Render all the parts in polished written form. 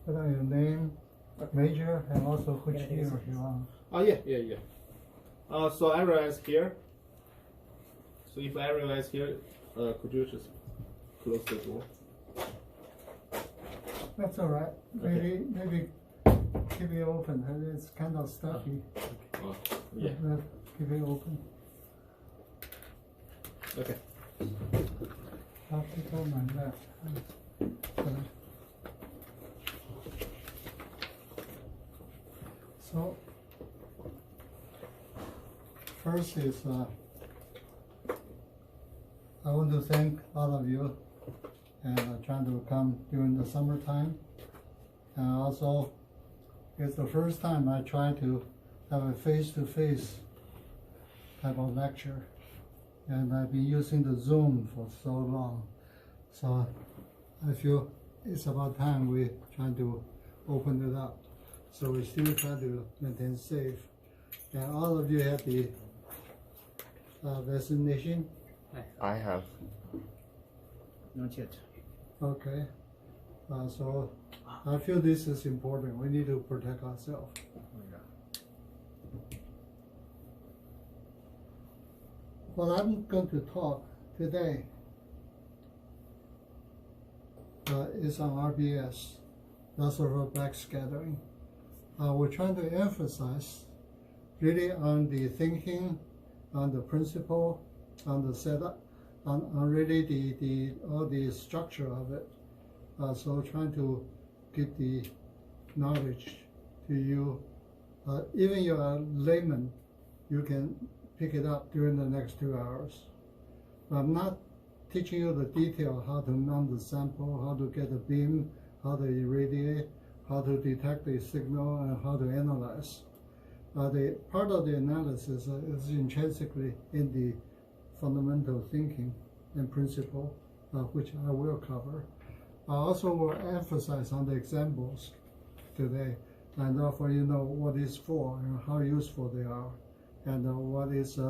Put on your name, major, and also which year you want. Oh, yeah. So everyone is here. So if everyone is here, could you just close the door? That's all right. Maybe keep it open. It's kind of stuffy. Oh, yeah. Keep it open. Okay. I'll take on my left. So first is I want to thank all of you and trying to come during the summertime, and also it's the first time I try to have a face-to-face type of lecture, and I've been using the Zoom for so long, so I feel it's about time we try to open it up. So we still try to maintain safe. And all of you have the vaccination? I have. Not yet. Okay. So I feel this is important. We need to protect ourselves. What I'm going to talk today is on RBS, Rutherford Backscattering. We're trying to emphasize really on the thinking, on the principle, on the setup, on really all the structure of it. So trying to give the knowledge to you. Even you're a layman, you can pick it up during the next 2 hours. I'm not teaching you the detail, how to mount the sample, how to get the beam, how to irradiate, how to detect the signal, and how to analyze. The part of the analysis is intrinsically in the fundamental thinking and principle, which I will cover. I also will emphasize on the examples today, and therefore you know what it's for and how useful they are, and what is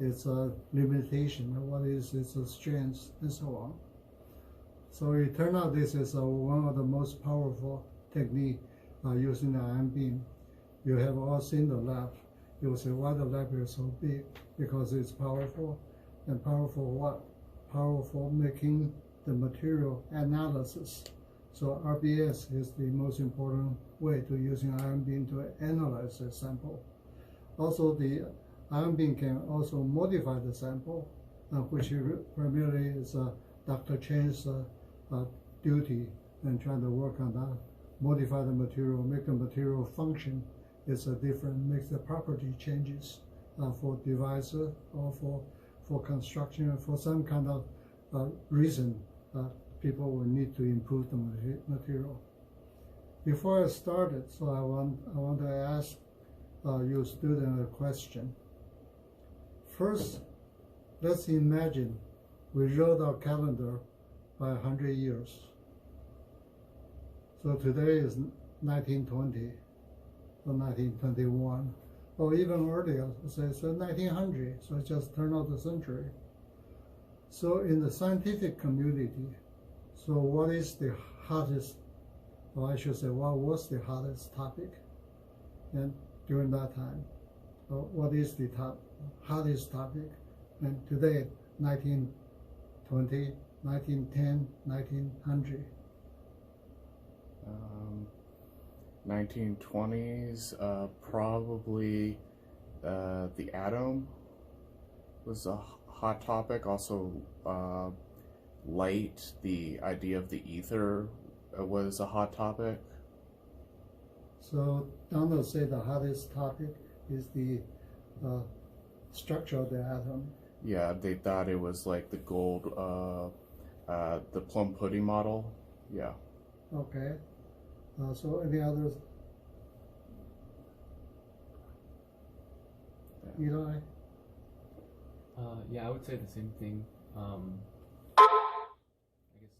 its limitation, and what is its strengths, and so on. So it turned out this is one of the most powerful technique using the ion beam. You have all seen the lab. You will say, why the lab is so big? Because it's powerful. And powerful what? Powerful making the material analysis. So RBS is the most important way to using ion beam to analyze the sample. Also, the ion beam can also modify the sample, which primarily is Dr. Chen's duty, and trying to work on that. Modify the material, make the material function is different, makes the property changes for device or for construction, for some kind of reason people will need to improve the material. Before I started, so I want to ask you student a question. First, let's imagine we wrote our calendar by 100 years. So today is 1920 or 1921, or even earlier, say 1900, so it just turned out the century. So in the scientific community, so what is the hottest, or I should say, what was the hottest topic and during that time? What is the hottest topic? And today, 1920, 1910, 1900. 1920s, probably the atom was a hot topic. Also, light, the idea of the ether was a hot topic. So Donald said the hottest topic is the structure of the atom. Yeah, they thought it was like the gold, the plum pudding model. Yeah. Okay. So any others? Eli? Yeah, I would say the same thing. I guess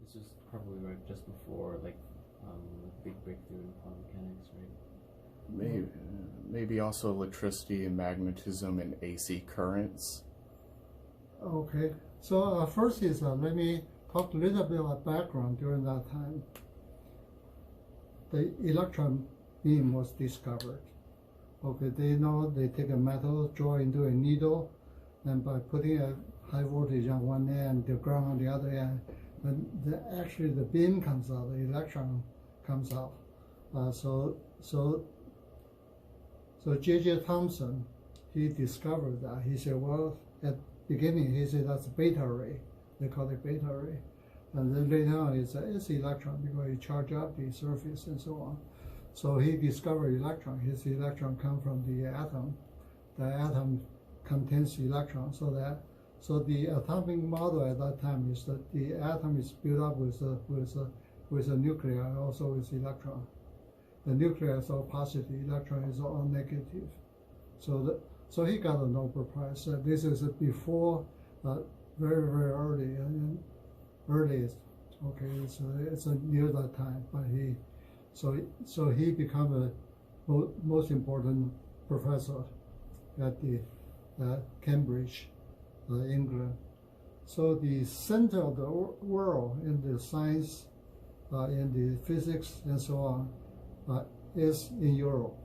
this was probably right just before like the big breakthrough in quantum mechanics, right? Maybe also electricity and magnetism and AC currents. Okay. So first is let me talk a little bit about background during that time. The electron beam was discovered. Okay, they take a metal, draw into a needle, and by putting a high voltage on one end, the ground on the other end, then actually the beam comes out, the electron comes out. So J.J. Thomson, he discovered that. He said, well, at the beginning, he said that's beta ray. They call it beta ray. And then later on, it's electron because you charge up the surface and so on. So he discovered electron. His electron come from the atom. The atom contains electrons, so the atomic model at that time is that the atom is built up with a nuclei, also with electron. The nuclei is all positive, electron is all negative. So he got a Nobel Prize. This is before, very very early, earliest. Okay, it's near that time, but he became the most important professor at the Cambridge, England. So the center of the world in the science, in the physics and so on, is in Europe.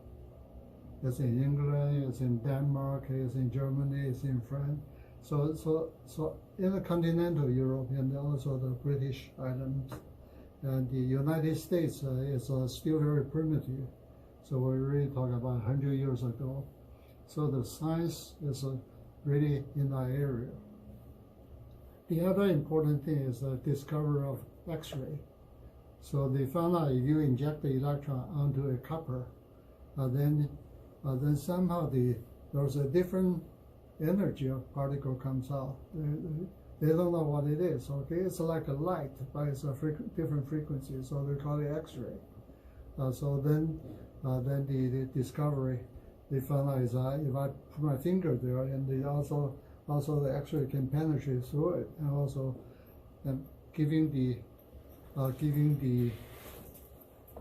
It's in England, it's in Denmark, it's in Germany, it's in France. So in the continental Europe and also the British Islands. And the United States is still very primitive. So we're really talking about 100 years ago. So the science is really in that area. The other important thing is the discovery of X-ray. So they found out if you inject the electron onto a copper, then somehow there's a different energy of particle comes out. They don't know what it is. Okay, it's like a light, but it's a different frequency. So they call it X-ray. So then the discovery, they found out is if I put my finger there, and they also the X-ray can penetrate through it, and also giving the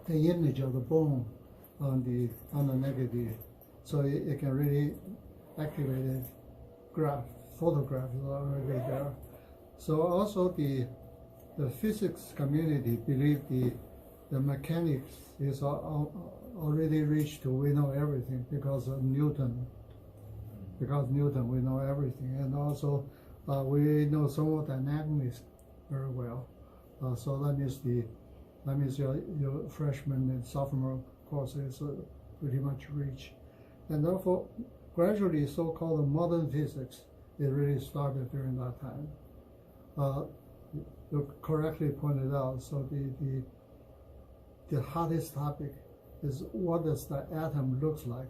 image of the bone on the negative, so it can really activate a photograph right there. So also the physics community believe the mechanics is already reached to we know everything because of Newton. Because Newton, we know everything, and also we know thermodynamics very well. So that means your freshman and sophomore courses pretty much reach, and therefore gradually so-called modern physics it really started during that time. You correctly pointed out. So the hottest topic is what does the atom looks like.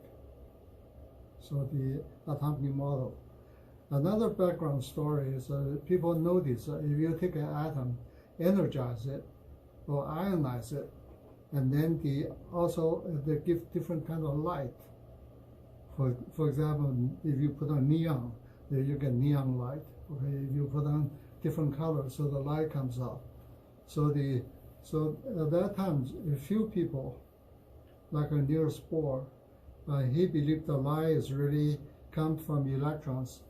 So the atomic model. Another background story is people notice if you take an atom, energize it, or ionize it, and then they give different kind of light. For example, if you put on neon, then you get neon light. Okay, if you put on different colors, so the light comes out. So at that time, a few people, like Niels Bohr, he believed the light is really comes from electrons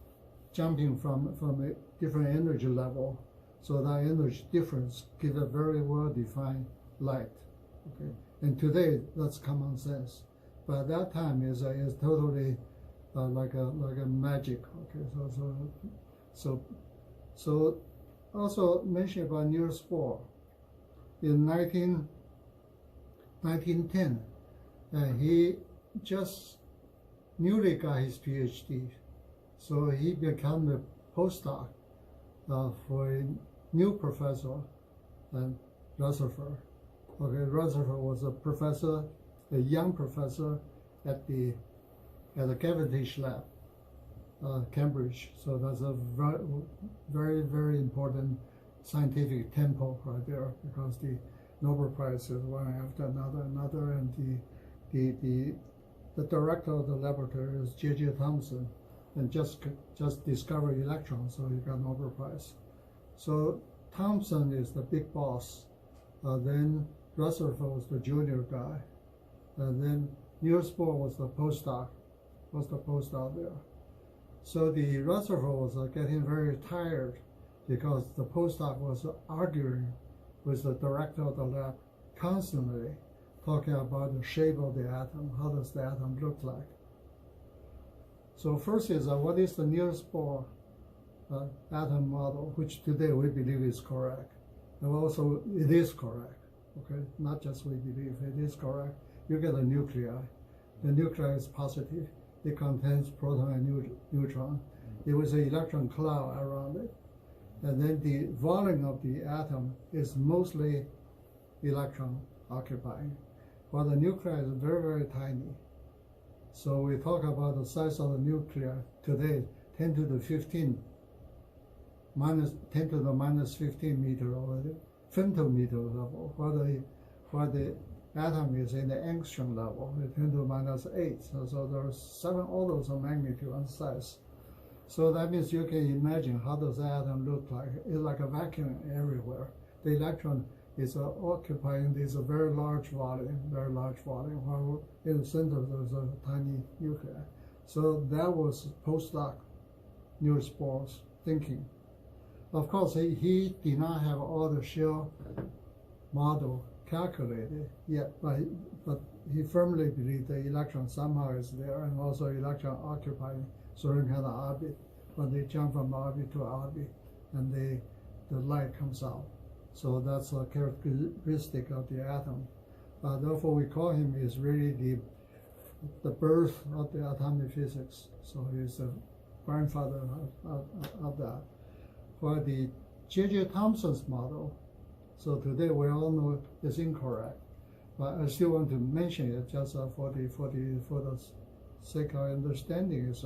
jumping from a different energy level. So that energy difference gives a very well-defined light. Okay, and today that's common sense, but at that time is totally like a magic. Okay, so also mention about Niels Bohr in 1910, he just newly got his PhD, so he became a postdoc for a new professor, Rutherford. Okay, Rutherford was a professor, a young professor at the Cavendish lab, Cambridge. So that's a very, very important scientific temple right there, because the Nobel Prize is one after another, and the director of the laboratory is J.J. Thomson, and just discovered electrons, so he got Nobel Prize. So Thomson is the big boss. Then Rutherford was the junior guy, and then Niels Bohr was the postdoc there. So the Rutherford was getting very tired because the postdoc was arguing with the director of the lab constantly, talking about the shape of the atom, how does the atom look like. So first is what is the nearest Bohr atom model, which today we believe is correct. And also it is correct, okay? Not just we believe, it is correct. You get a nuclei. The nuclei is positive. It contains proton and neutron. It was an electron cloud around it. And then the volume of the atom is mostly electron occupying, while the nuclei is very, very tiny. So we talk about the size of the nuclei today, 10 to the 15, minus 10 to the minus 15 meter or the femtometer level, while the atom is in the angstrom level, 10 to the minus 8. So there's 7 orders of magnitude on size. So that means you can imagine how does the atom look like. It's like a vacuum everywhere. The electron is occupying this very large volume, while in the center there's a tiny nuclei. So that was postdoc Niels Bohr's thinking. Of course, he did not have all the shell model calculated yet, but he firmly believed the electron somehow is there, and also electron occupying certain kind of orbit. When they jump from orbit to orbit, and the light comes out. So that's a characteristic of the atom. Therefore, we call him is really the birth of the atomic physics. So he's the grandfather of that. For the J.J. Thomson's model, so today we all know it's incorrect, but I still want to mention it just for the sake of understanding. Is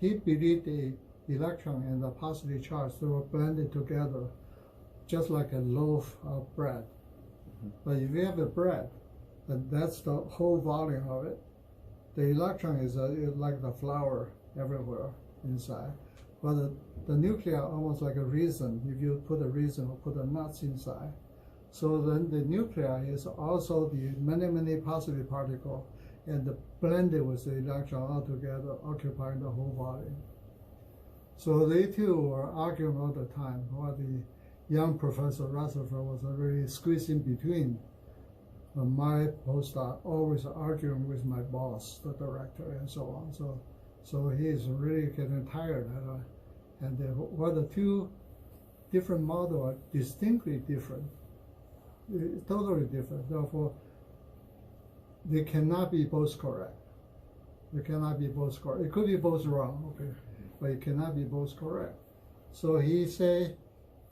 he believed the electron and the positive charge, they were blended together, just like a loaf of bread. But if you have the bread, and that's the whole volume of it, the electron is like the flour everywhere inside. But the nuclei are almost like a raisin. If you put a raisin or put the nuts inside, so then the nuclei is also the many positive particles, and blended with the electron all together, occupying the whole volume. So they too were arguing all the time, while the young Professor Rutherford was really squeezed in between. My postdoc always arguing with my boss, the director, and so on. So he is really getting tired. And while the two different models are distinctly different, totally different, therefore they cannot be both correct. They cannot be both correct. It could be both wrong, okay, but it cannot be both correct. So he say,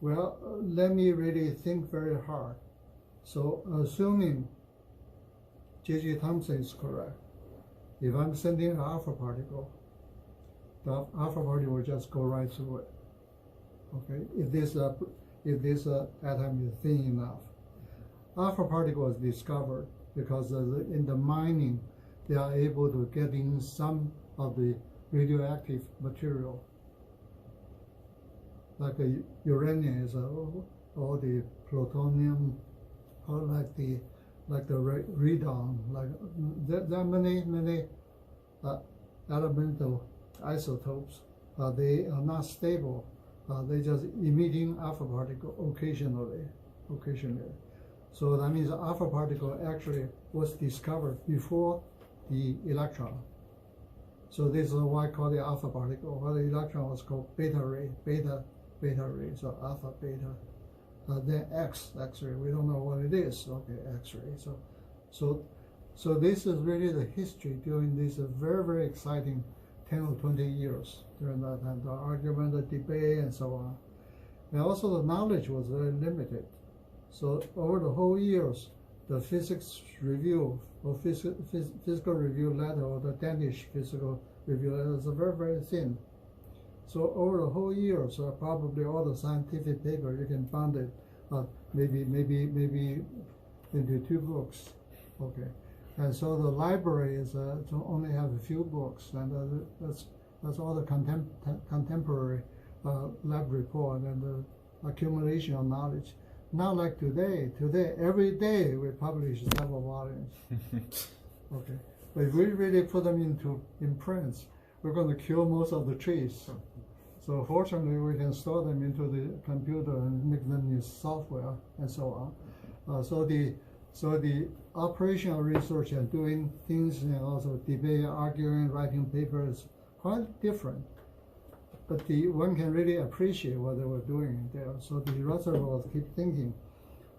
well, let me really think very hard. So assuming J.J. Thomson is correct, if I'm sending an alpha particle, the alpha particle will just go right through it. Okay, if this atom is thin enough, alpha particle is discovered because in the mining they are able to get in some of the radioactive material, like the uranium is or the plutonium, or like the radon. Like there are many elemental isotopes. They are not stable. They just emitting alpha particle occasionally. So that means the alpha particle actually was discovered before the electron. So this is why I call it alpha particle. While the electron was called beta ray, so alpha, beta. Then X-ray. We don't know what it is. Okay, X-ray. So this is really the history during this very exciting 10 or 20 years during that time. The argument, the debate, and so on. And also the knowledge was very limited. So over the whole years, the physics review or physical review letter or the Danish physical review letter is very thin. So over the whole year, so probably all the scientific paper you can find it, maybe into 2 books, okay. And so the library is to only have a few books, and that's all the contemporary lab report and the accumulation of knowledge. Not like today. Today, every day we publish several volumes. Okay, but if we really put them in prints, we're going to kill most of the trees. So fortunately, we can store them into the computer and make them in software and so on. So the operational research and doing things and also debate, arguing, writing papers quite different. But one can really appreciate what they were doing there. So the Rutherford keep thinking.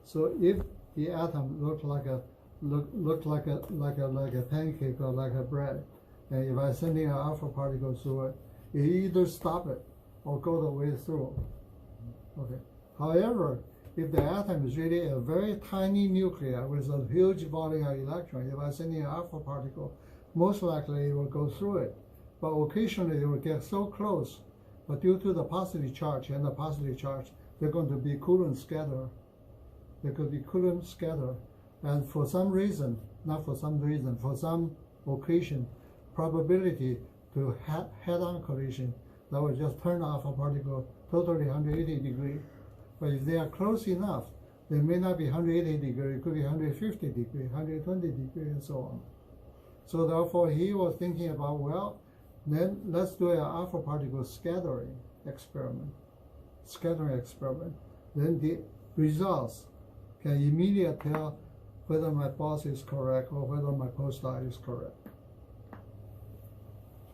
So if the atom looked like a pancake or like a bread, and if I send in an alpha particle through it, it either stop it or go the way through. Okay. However, if the atom is really a very tiny nuclei with a huge volume of electrons, if I send in an alpha particle, most likely it will go through it. But occasionally it will get so close, but due to the positive charge and the positive charge, they're going to be Coulomb scatter. They could be Coulomb scatter. And for some reason, not for some reason, for some occasion, probability to head-on collision, that will just turn off a particle totally 180 degrees. But if they are close enough, they may not be 180 degrees, it could be 150 degrees, 120 degrees, and so on. So therefore, he was thinking about, well, then let's do an alpha particle scattering experiment. Then the results can immediately tell whether my boss is correct or whether my postdoc is correct.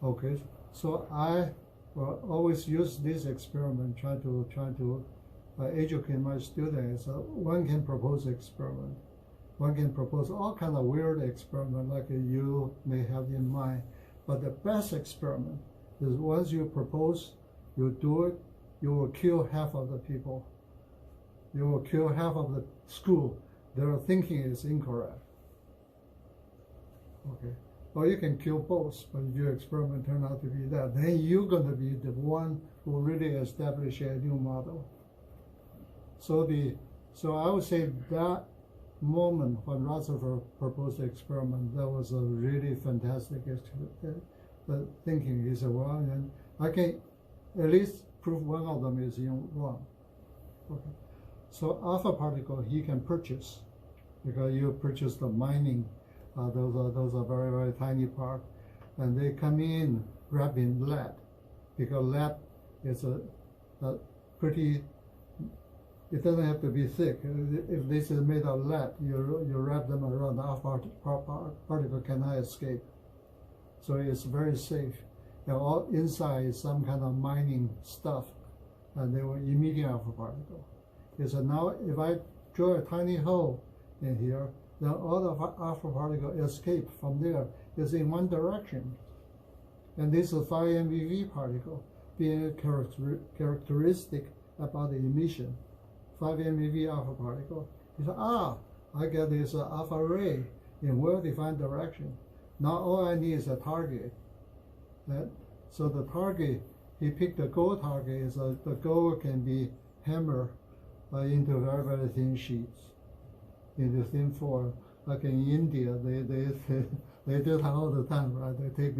Okay, so I will always use this experiment, trying to educate my students. One can propose experiment. One can propose all kind of weird experiment like you may have in mind. But the best experiment is once you propose, you do it, you will kill half of the people. You will kill half of the school. Their thinking is incorrect. Okay. Or you can kill both, but if your experiment turn out to be that, then you're going to be the one who really establish a new model. So I would say that moment when Rutherford proposed the experiment, that was a really fantastic thinking. He said, well, and I can at least prove one of them is wrong. Okay. So alpha particle he can purchase, because you purchase the mining. Those are very, very tiny parts, and they come in wrapped in lead, because lead is a pretty. It doesn't have to be thick. If this is made of lead, you wrap them around, the alpha particle cannot escape. So it's very safe. And all inside is some kind of mining stuff, and they will immediate alpha particle. So now if I draw a tiny hole in here, then all the alpha particle escape from there is in one direction. And this is 5 MeV particle being characteristic about the emission. 5 MeV alpha particle. He said, I get this alpha ray in well-defined direction. Now all I need is a target. So the target, he picked the gold target, is the gold can be hammered into very, very thin sheets, into thin foil. Like in India, they do that all the time, right? They take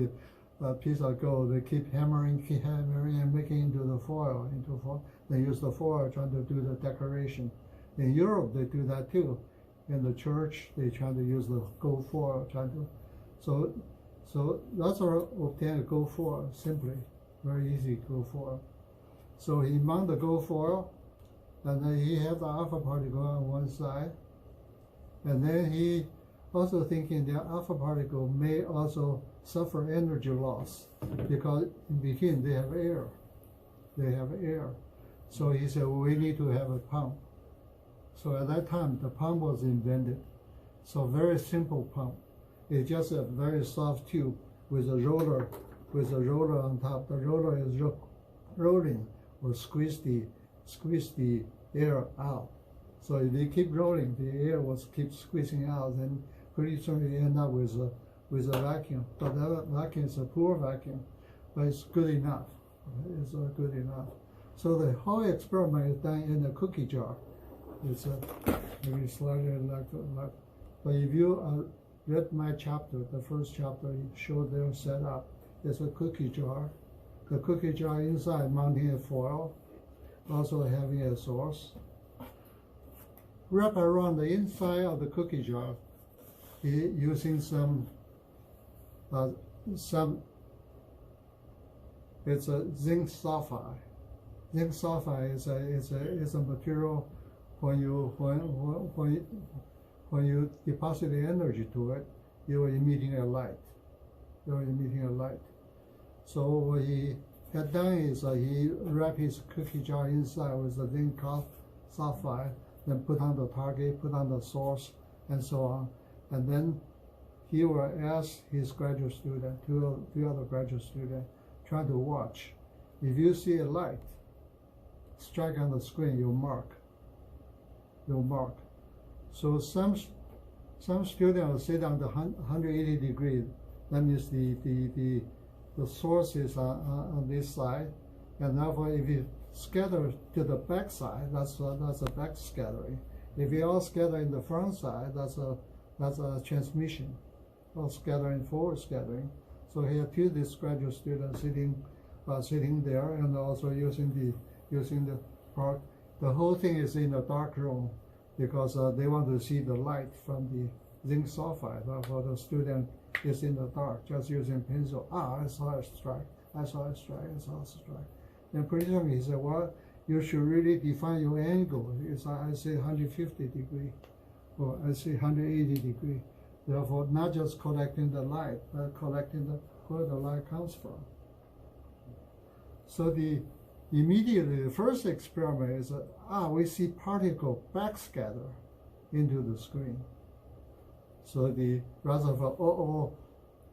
a piece of gold, they keep hammering and making into the foil, They use the foil trying to do the decoration. In Europe, they do that too. In the church, they try to use the gold foil, So that's how obtain a gold foil, simply, very easy gold foil. So he mount the gold foil, and then he have the alpha particle on one side, and then he also thinking the alpha particle may also suffer energy loss, because in between they have air. So he said, well, we need to have a pump. So at that time, the pump was invented. So very simple pump. It's just a very soft tube with a roller on top. The roller is rolling or squeeze the air out. So if they keep rolling, the air will keep squeezing out, then pretty soon you end up with a vacuum. But that vacuum is a poor vacuum, but it's good enough. It's good enough. So the whole experiment is done in a cookie jar. It's maybe slightly like. But if you read my chapter, the first chapter, it showed their setup. It's a cookie jar. The cookie jar inside mounting a foil, also having a source. Wrap around the inside of the cookie jar, using some it's a zinc sulfide. Zinc sulfide is a material when you deposit the energy to it, you are emitting a light. So what he had done is he wrapped his cookie jar inside with the zinc sulfide, then put on the target, put on the source, and so on. And then he will ask his graduate student, two other graduate students, try to watch. If you see a light strike on the screen, you mark. So some student will sit on the 180 degrees. That means the source is on this side, and therefore if you scatter to the back side, that's a back scattering. If you all scatter in the front side, that's a transmission, or scattering, forward scattering. So here two this graduate students sitting there, and also using the part. The whole thing is in a dark room because they want to see the light from the zinc sulfide. Therefore, the student is in the dark, just using pencil. I saw a strike. Then pretty soon he said, well, you should really define your angle. I say 150 degree, or I say 180 degree. Therefore, not just collecting the light, but collecting where the light comes from. So immediately the first experiment is we see particle backscatter into the screen. So the Rutherford,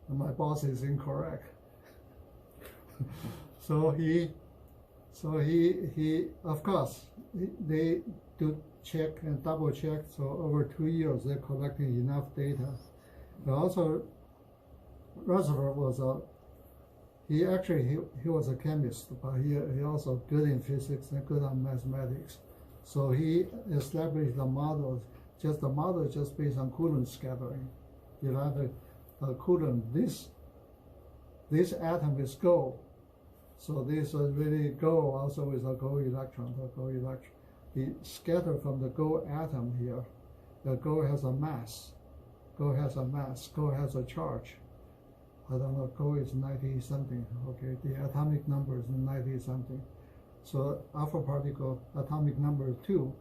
my boss is incorrect. So he of course they do check and double check. So over 2 years they're collecting enough data. But also Rutherford was he was a chemist, but he also good in physics and good on mathematics. So he established the model. The model is just based on Coulomb scattering. You have a Coulomb. This atom is gold. So this is really gold. Also is a gold electron. The scatter from the gold atom here. The gold has a mass. Gold has a charge. I don't know. Gold is 90 something. Okay, the atomic number is 90 something. So alpha particle atomic number is 2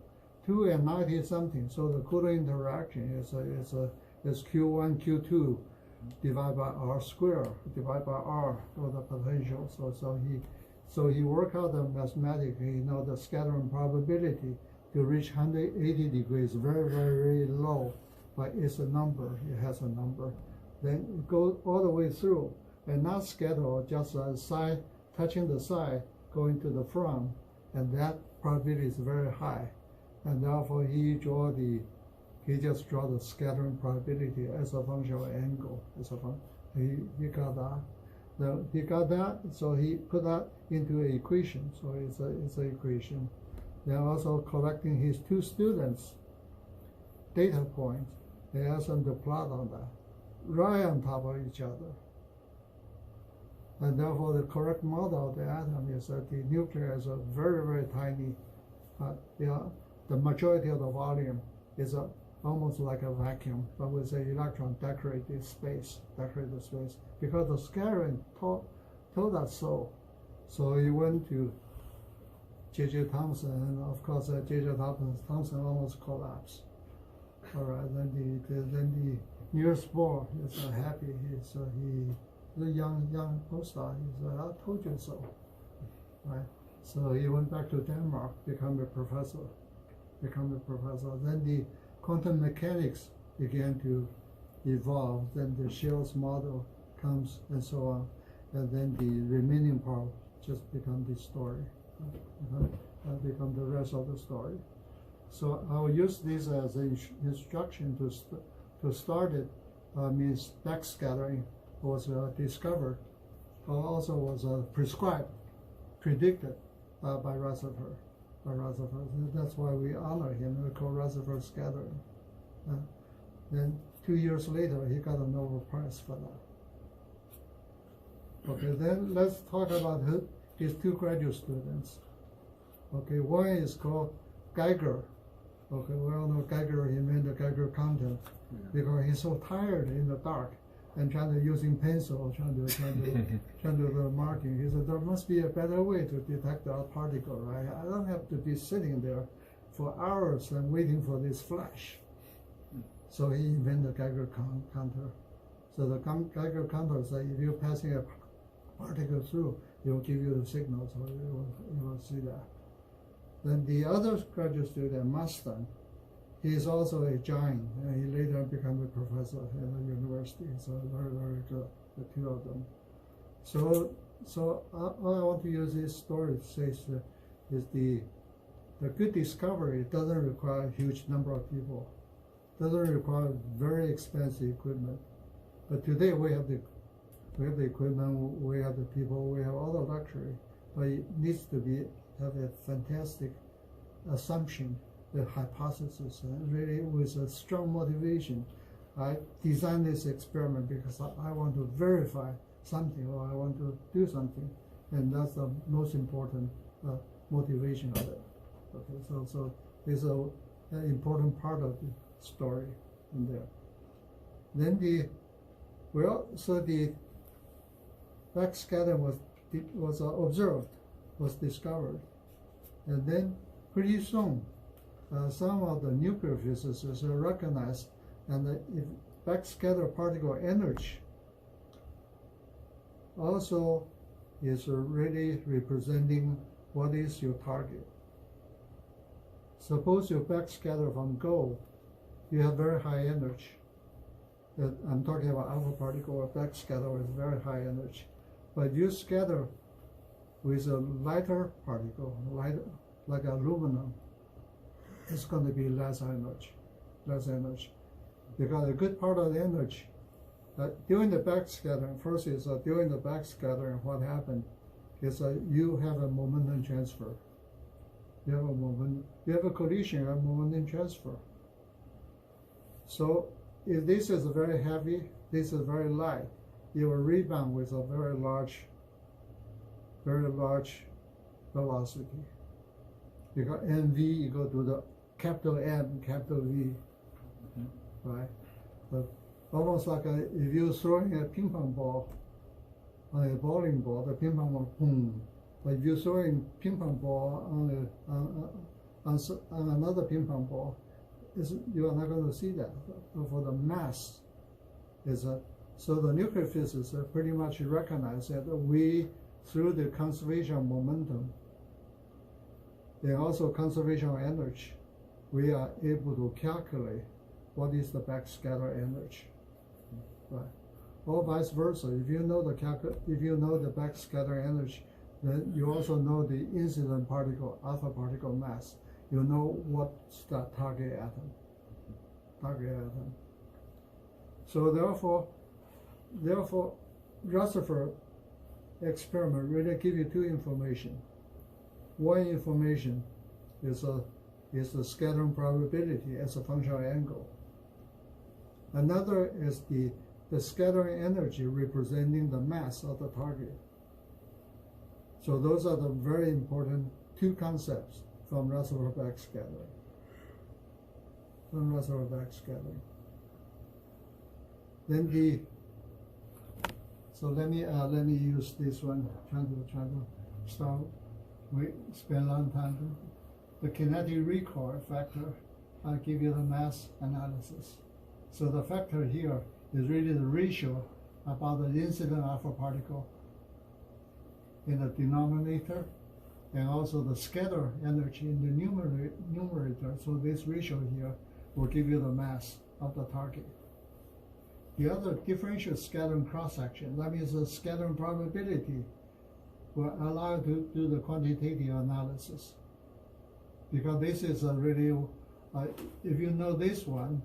and 90 something. So the Coulomb interaction is Q1 Q2 divided by R squared divided by R, or the potential. So he worked out the mathematically, the scattering probability to reach 180 degrees, very, very, very low, but it's a number. It has a number. Then it goes all the way through, and not scatter, just a side touching the side, going to the front, and that probability is very high. And therefore he just draw the scattering probability as a function of angle. He got that. So he put that into an equation. So it's an equation. Then also collecting his two students' data points. They asked them to plot on that, right on top of each other. And therefore the correct model of the atom is that the nucleus is a very, very tiny. The majority of the volume is almost like a vacuum, but with an electron decorate the space, because the scattering told us so. So he went to J.J. Thomson, and of course J.J. Thomson almost collapsed. All right, then the Niels Bohr is happy. He's a young postdoc. He said, "I told you so." Right. So he went back to Denmark, become a professor. Then the quantum mechanics began to evolve. Then the Shell's model comes, and so on. And then the remaining part just become the story, become the rest of the story. So I will use this as an instruction to start it. Means backscattering was discovered, also was predicted by Rutherford. That's why we honor him. We call Rutherford scattering. Then 2 years later, he got a Nobel Prize for that. Okay, then let's talk about his two graduate students. Okay, one is called Geiger. Okay, we all know Geiger, he made the Geiger constant because he's so tired in the dark. and trying to using pencil, trying to do the marking. He said there must be a better way to detect the particle, right? I don't have to be sitting there for hours and waiting for this flash. So he invented the Geiger counter. So the Geiger counter says if you're passing a particle through, it will give you the signal, so you will see that. Then the other graduate student, Mastan, he is also a giant, and he later became a professor at the university. So very, very good, the two of them. So all I want to use this story to say is the good discovery doesn't require a huge number of people, doesn't require very expensive equipment. But today we have the equipment, we have the people, we have all the luxury, but it needs to have a fantastic assumption, the hypothesis, and really with a strong motivation. I designed this experiment because I want to verify something, or I want to do something, and that's the most important motivation of it. Okay, so it's an important part of the story in there. Then the backscattering was observed, was discovered, and then pretty soon some of the nuclear physicists recognized, and if backscatter particle energy also is really representing what is your target. Suppose you backscatter from gold, you have very high energy. I'm talking about alpha particle or backscatter with very high energy. But you scatter with a lighter particle, like aluminum, it's going to be less energy. Because a good part of the energy, during the backscattering, first is during the backscattering, what happened is you have a momentum transfer. You have a collision, you have momentum transfer. So if this is very heavy, this is very light, it will rebound with a very large velocity. Because mv equal to the capital M, capital V, right? But almost like if you're throwing a ping pong ball on a bowling ball, the ping pong ball, boom. But if you're throwing ping pong ball on another ping pong ball, you are not going to see that. For the mass, so the nuclear physicists pretty much recognize that we, through the conservation of momentum and also conservation of energy, we are able to calculate what is the backscatter energy, right? Or vice versa. If you know the backscatter energy, then you also know the incident particle, alpha particle mass. You know what's the target atom. So therefore, Rutherford experiment really give you two information. One information is the scattering probability as a function of angle. Another is the scattering energy representing the mass of the target. So those are the very important two concepts from Rutherford backscattering. Then so let me use this one. Trying to start. We spend a long time. The kinetic recoil factor. I'll give you the mass analysis. So the factor here is really the ratio about the incident alpha particle in the denominator, and also the scatter energy in the numerator. So this ratio here will give you the mass of the target. The other differential scattering cross-section, that means the scattering probability, will allow you to do the quantitative analysis. Because this is a really, if you know this one,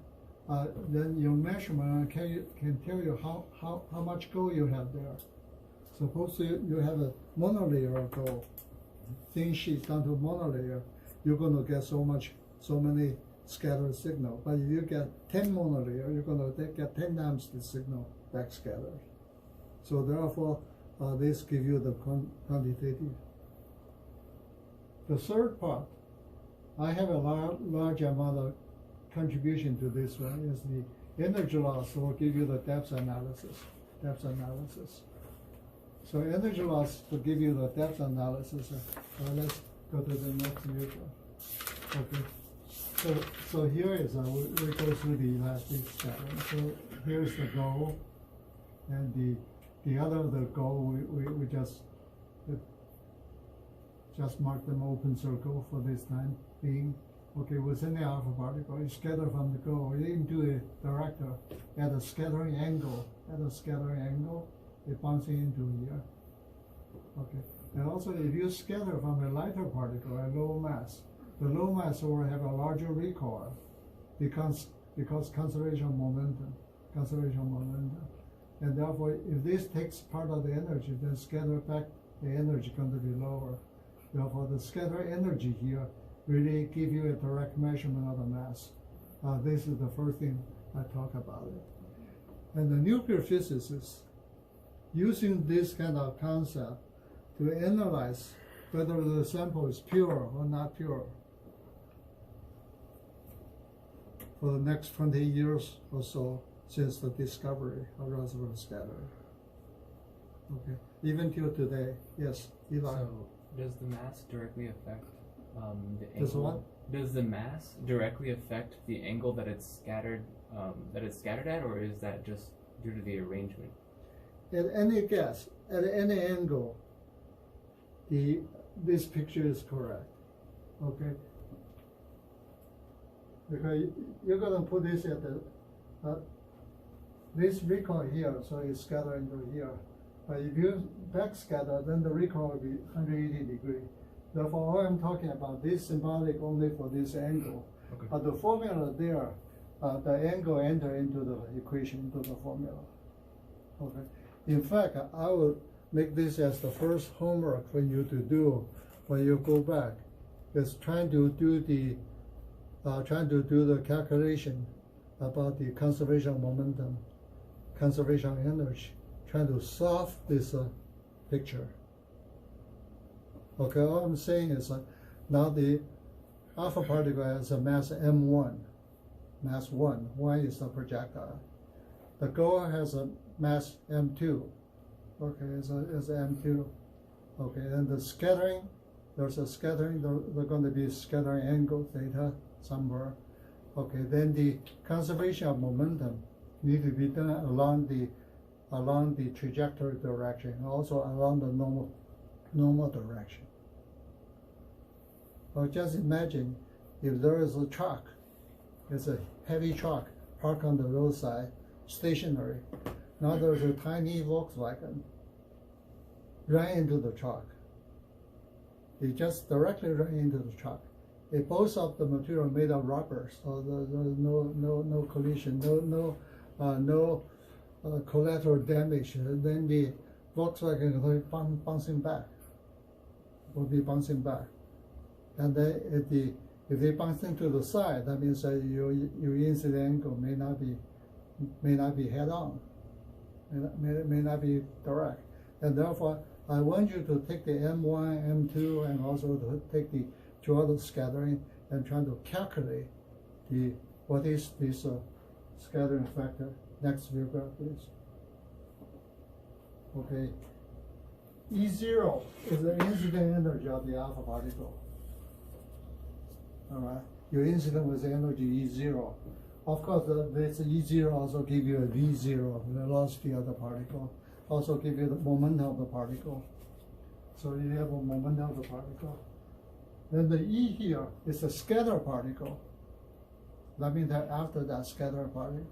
then your measurement can tell you how much gold you have there. Suppose you have a monolayer of gold, thin sheet down to monolayer, you're going to get so many scattered signal. But if you get 10 monolayer, you're going to get 10 times the signal backscattered. So therefore, this gives you the quantitative. The third part, I have a large amount of contribution to this one, energy loss will give you the depth analysis. Depth analysis. So energy loss to give you the depth analysis. Let's go to the next view. Okay. So here is we go through the elastic scattering. So here's the goal, and the other the goal we just mark them open circle for this time being. Okay, within the alpha particle, you scatter from the goal. You didn't do it direct at a scattering angle. At a scattering angle, it bouncing into here. Okay, and also if you scatter from a lighter particle at low mass, the low mass will have a larger recoil because conservation momentum, and therefore if this takes part of the energy, then scatter back the energy going to be lower. Therefore, the scatter energy here really give you a direct measurement of the mass. This is the first thing I talk about it. And the nuclear physicists using this kind of concept to analyze whether the sample is pure or not pure for the next 20 years or so since the discovery of Rutherford scattering. Okay, even till today, yes, Eli. So does the mass directly affect the angle? Does what? Does the mass directly affect the angle that it's scattered at, or is that just due to the arrangement? At any guess, at any angle, this picture is correct. Okay. Because you're gonna put this at the this recoil here, so it's scattered into here. But if you backscatter, then the recoil will be 180 degrees. Therefore, all I'm talking about this symbolic only for this angle. Okay. But the formula there, the angle enter into the equation, into the formula. Okay. In fact, I would make this as the first homework for you to do when you go back. Is trying to do the calculation about the conservation momentum, conservation energy, trying to solve this picture. Okay, all I'm saying is now the alpha particle has a mass m1, mass 1. 1 is the projectile. The goal has a mass m2. Okay, it's m2. Okay, and the scattering, there's a scattering. There's going to be a scattering angle theta somewhere. Okay, then the conservation of momentum need to be done along the trajectory direction, also along the normal direction. Well, just imagine if there is a truck, it's a heavy truck parked on the roadside, stationary. Now there's a tiny Volkswagen ran into the truck. It just directly ran into the truck. It both of the material made of rubber, so there's no collision, no collateral damage. Then the Volkswagen will be bouncing back. And then if they bounce into the side, that means that your incident angle may not be head on, may not be direct, and therefore I want you to take the M1, M2, and also to take the draw the scattering and try to calculate what is this scattering factor. Next view graph, please. Okay. E0 is the incident energy of the alpha particle. All right. Your incident with energy E0. Of course, this E0 also give you a V0, velocity of the particle. Also give you the momentum of the particle. So you have a momentum of the particle. Then the E here is a scatter particle. That means that after that scatter particle,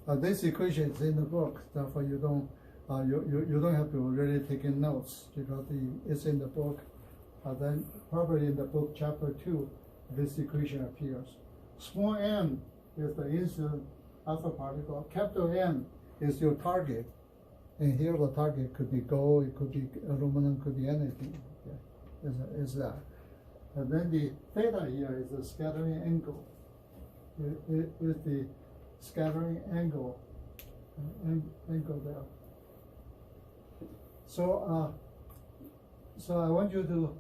this equation is in the book. Therefore, you don't have to really take in notes because it's in the book. Then probably in the book chapter 2, this equation appears. Small m is the incident alpha particle. Capital M is your target. And here the target could be gold, it could be aluminum, could be anything. Okay. Is that. And then the theta here is the scattering angle. It is the scattering angle there. So I want you to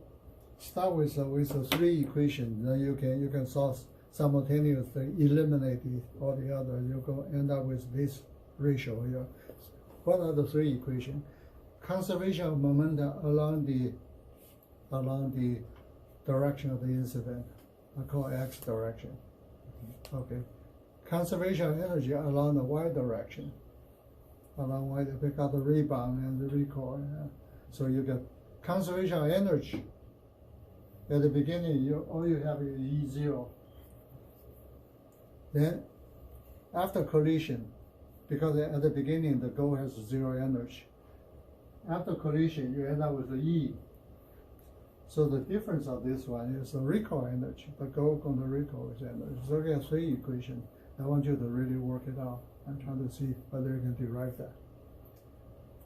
start with the 3 equations. Then you can solve simultaneously eliminate all the other, you go end up with this ratio here. What are the three equations? Conservation of momentum along the direction of the incident, I call X direction. Okay. Conservation of energy along the Y direction. Along Y, they pick up the rebound and the recoil. Yeah. So you get conservation of energy. At the beginning, all you have is E0. Then, after collision, because at the beginning the goal has zero energy, after collision you end up with the E. So the difference of this one is the recoil energy. The goal going to recoil with energy. So we have three equations. I want you to really work it out. I'm trying to see whether you can derive that.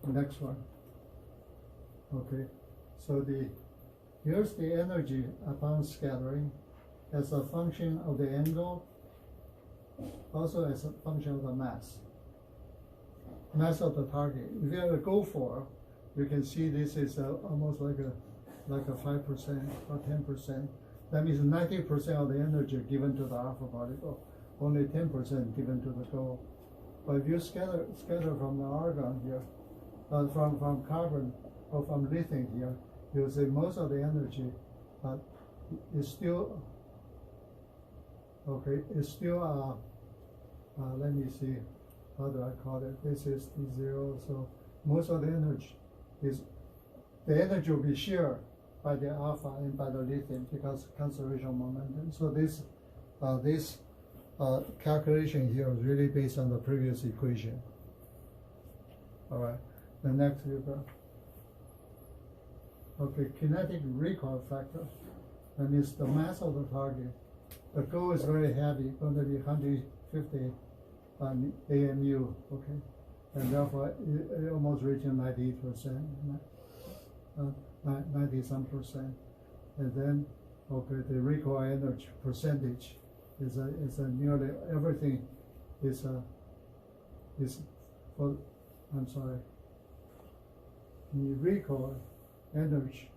Next one. Okay. So here's the energy upon scattering as a function of the angle, also as a function of the mass of the target. If you have a goal for, you can see this is almost like a 5% or 10%. That means 90% of the energy given to the alpha particle, only 10% given to the goal. But if you scatter from the argon here, from carbon or from lithium here, you'll see most of the energy is still okay. It's still let me see, how do I call it? This is T0. So most of the energy will be shared by the alpha and by the lithium because conservation momentum. So this calculation here is really based on the previous equation. All right. The next you go. Okay, kinetic recoil factor. That means the mass of the target. The goal is very heavy, going to be 150 AMU. Okay, and therefore it almost reaching 90%, 90-some%. And then, okay, the recoil energy percentage is nearly everything is for. I'm sorry. The recoil energy.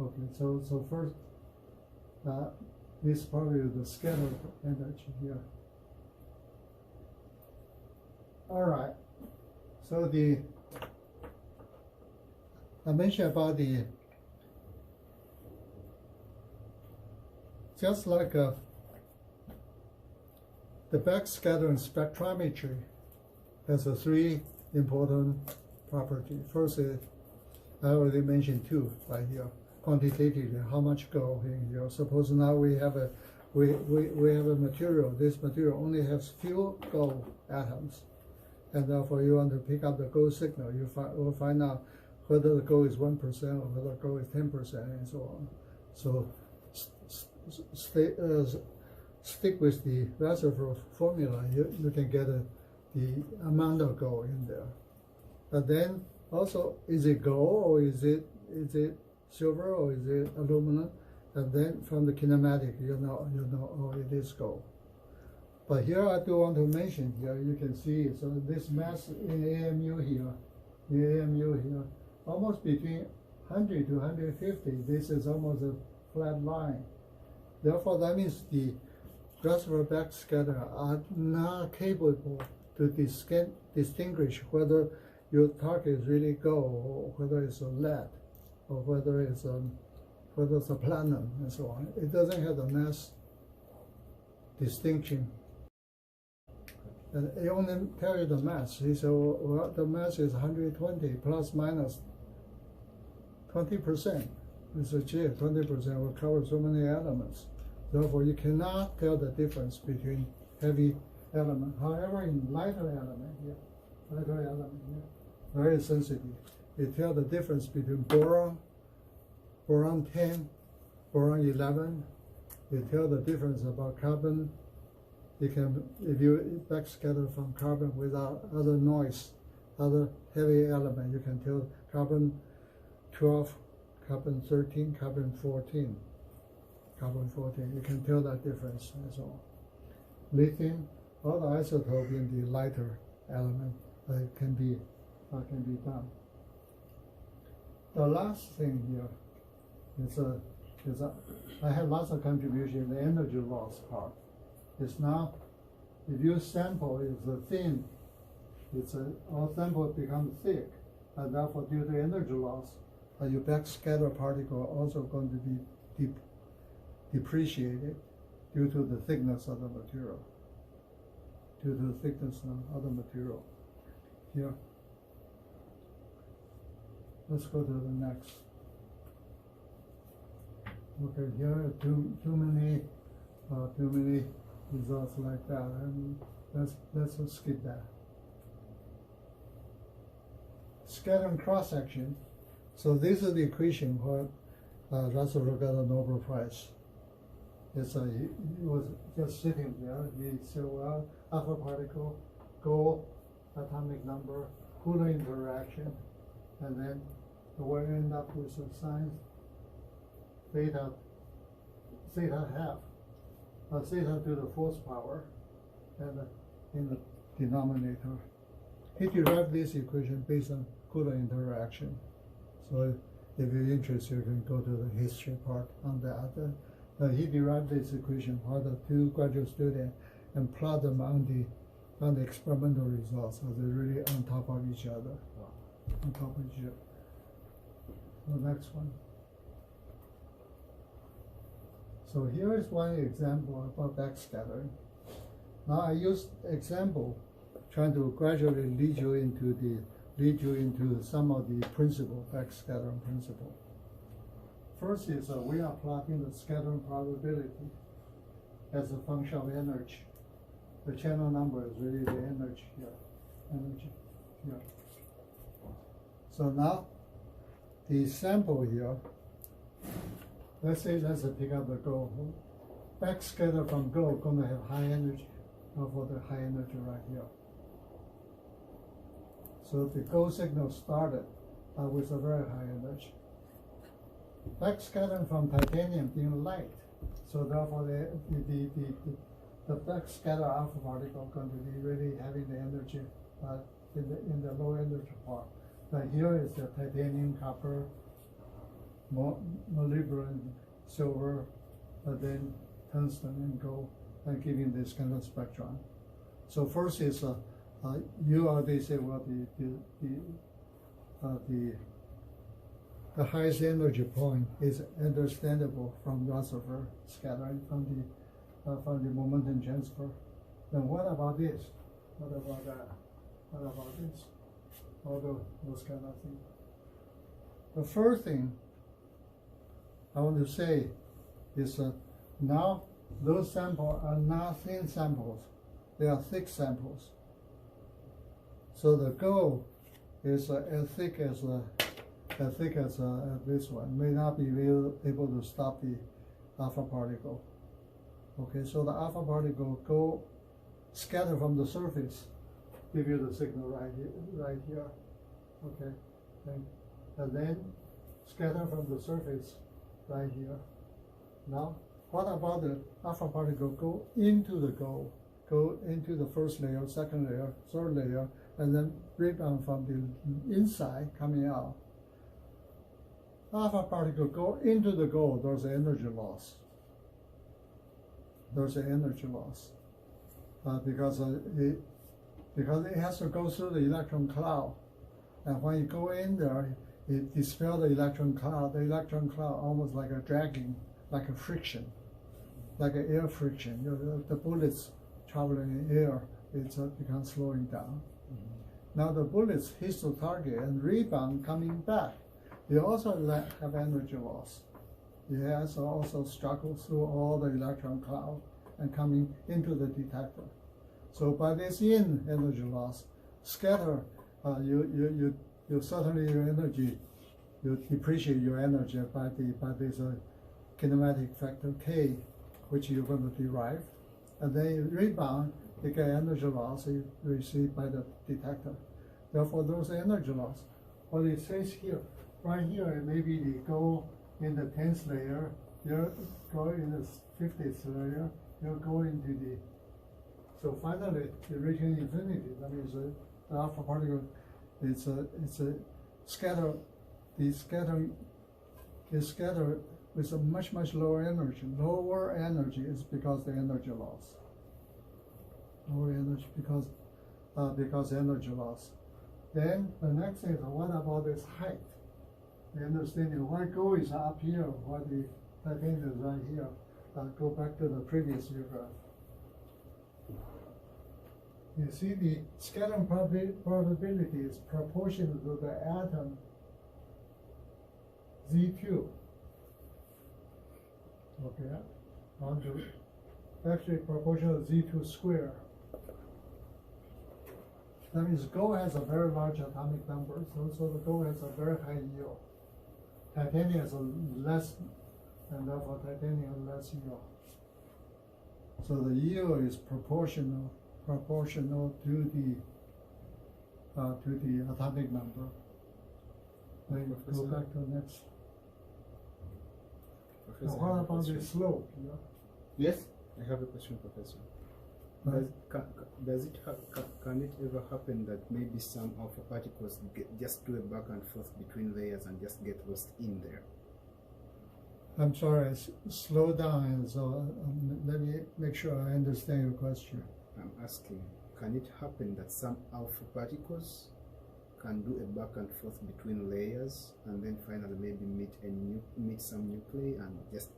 Okay, so first, this is probably the scattered energy here. All right. So I mentioned about just like the backscattering spectrometry has three important properties. First is, I already mentioned two right here. Quantitatively, how much go in here? Suppose now we have a material. This material only has few gold atoms, and therefore you want to pick up the gold signal. You will find out whether the gold is 1% or whether the gold is 10%, and so on. So stick with the Rutherford formula. You can get the amount of gold in there. But then also, is it gold or is it silver or is it aluminum? And then from the kinematic, you know, oh, it is gold. But here I do want to mention here, you can see, so this mass in AMU here, almost between 100 to 150, this is almost a flat line. Therefore, that means the Rutherford backscatter are not capable to distinguish whether your target is really gold, or whether it's a lead, or whether it's a platinum, and so on. It doesn't have the mass distinction. And it only tells you the mass. He said, well, the mass is 120 plus minus 20%. It's a J, 20% will cover so many elements. Therefore, you cannot tell the difference between heavy element. However, in lighter element here, very sensitive. It tells the difference between boron 10, boron 11. It tells the difference about carbon. If you backscatter from carbon without other noise, other heavy element, you can tell carbon 12, carbon 13, carbon 14. You can tell that difference and so on. Lithium, all the isotope in the lighter element can be done. The last thing here is I have lots of contribution in the energy loss part. is now, if your sample is thin, our sample becomes thick, and therefore due to energy loss, your backscatter particle are also going to be depreciated due to the thickness of the material. Due to the thickness of the material. Here. Let's go to the next. Okay, here are too many results like that, and let's skip that. Scattering cross section. So this is the equation where Rutherford got a Nobel Prize. He was just sitting there. He said, well, alpha particle, go, atomic number, Coulomb interaction, and then we end up with a sign theta half, theta to the fourth power, and in the denominator. He derived this equation based on Coulomb interaction. So if you're interested, you can go to the history part on that. He derived this equation for the two graduate students and plot them on the experimental results. So they're really on top of each other. On top of each other. The next one. So here is one example about backscattering. Now I use example trying to gradually lead you into some of the principle, backscattering principle. First is we are plotting the scattering probability as a function of energy. The channel number is really the energy here. So now the sample here, let's pick up the gold. Backscatter from gold going to have high energy, for the high energy right here. So the gold signal started with a very high energy. Backscattering from titanium being light, so therefore the backscatter alpha particle is going to be really having the energy in the low energy part. But here is the titanium, copper, molybdenum, silver, then tungsten and gold, and giving this kind of spectrum. So first is they say, well, the highest energy point is understandable from Rutherford scattering, from the momentum transfer. Then what about this? What about that? What about this? All those kind of things. The first thing I want to say is now those samples are not thin samples; they are thick samples. So the gold is as thick as this one, may not be able to stop the alpha particle. Okay, so the alpha particle go scatter from the surface, give you the signal right here. Okay, and then scatter from the surface right here. Now, what about the alpha particle go into the gold, go into the first layer, second layer, third layer, and then rebound from the inside coming out. Alpha particle go into the gold, there's an energy loss. There's an energy loss because it has to go through the electron cloud, and when you go in there, it dispels the electron cloud. The electron cloud almost like a dragging, like a friction, like an air friction. The bullets traveling in air, it becomes slowing down. Now the bullets hit the target and rebound coming back. They also have energy loss. It has also struggled through all the electron cloud and coming into the detector. So by this energy loss, scatter, you certainly your energy, you depreciate your energy by this kinematic factor K, which you're going to derive, and then you rebound, you get energy loss you receive by the detector. Therefore, those energy loss. What it says here, right here, it may be the go in the 10th layer, you go in the 50th layer, you go into the. So finally, you're reaching infinity. That means the alpha particle, it's a scatter. The scatter is scattered with a much lower energy. Lower energy is because the energy loss. lower energy because energy loss. Then the next thing is what about this height? The understanding why gold is up here, why the titanium is right here. Go back to the previous view graph. You see the scattering probability is proportional to the atom Z2. Okay, actually proportional to Z2 square. That means gold has a very large atomic number, so the gold has a very high yield. Titanium has a less, and therefore titanium has less yield. So the yield is proportional to the atomic number. Then you go back to the next. Professor, Now, what about the slope? Yeah? Yes. I have a question, Professor. Right. Can it ever happen that maybe some alpha particles just do a back and forth between layers and just get lost in there? I'm sorry, slow down, and so let me make sure I understand your question. I'm asking, can it happen that some alpha particles can do a back and forth between layers and then finally maybe meet some nuclei and just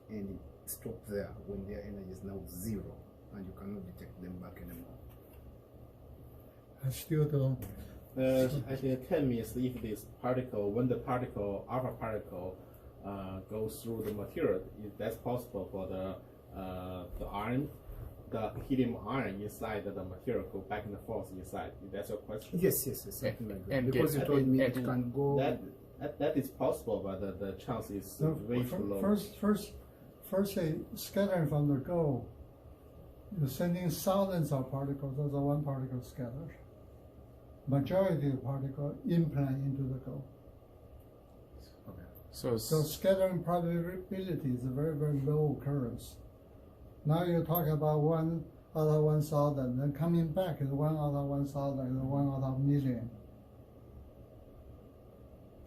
stop there when their energy is now zero and you cannot detect them back anymore? I still don't. I think 10 means if this particle, when the particle, alpha particle, goes through the material, if that's possible for the iron, the helium ion inside the material go back and forth inside. If that's your question? Yes, something like that. And because you told me it can go. That is possible, but the chance is way too low. First, say scattering from the gold. You're sending thousands of particles. That's a one particle scattered. Majority of particle implant into the gold. Okay. So Scattering probability is a very, very low occurrence. Now you're talking about 1 out of 1,000, then coming back is 1 out of 1,000, and 1 out of million.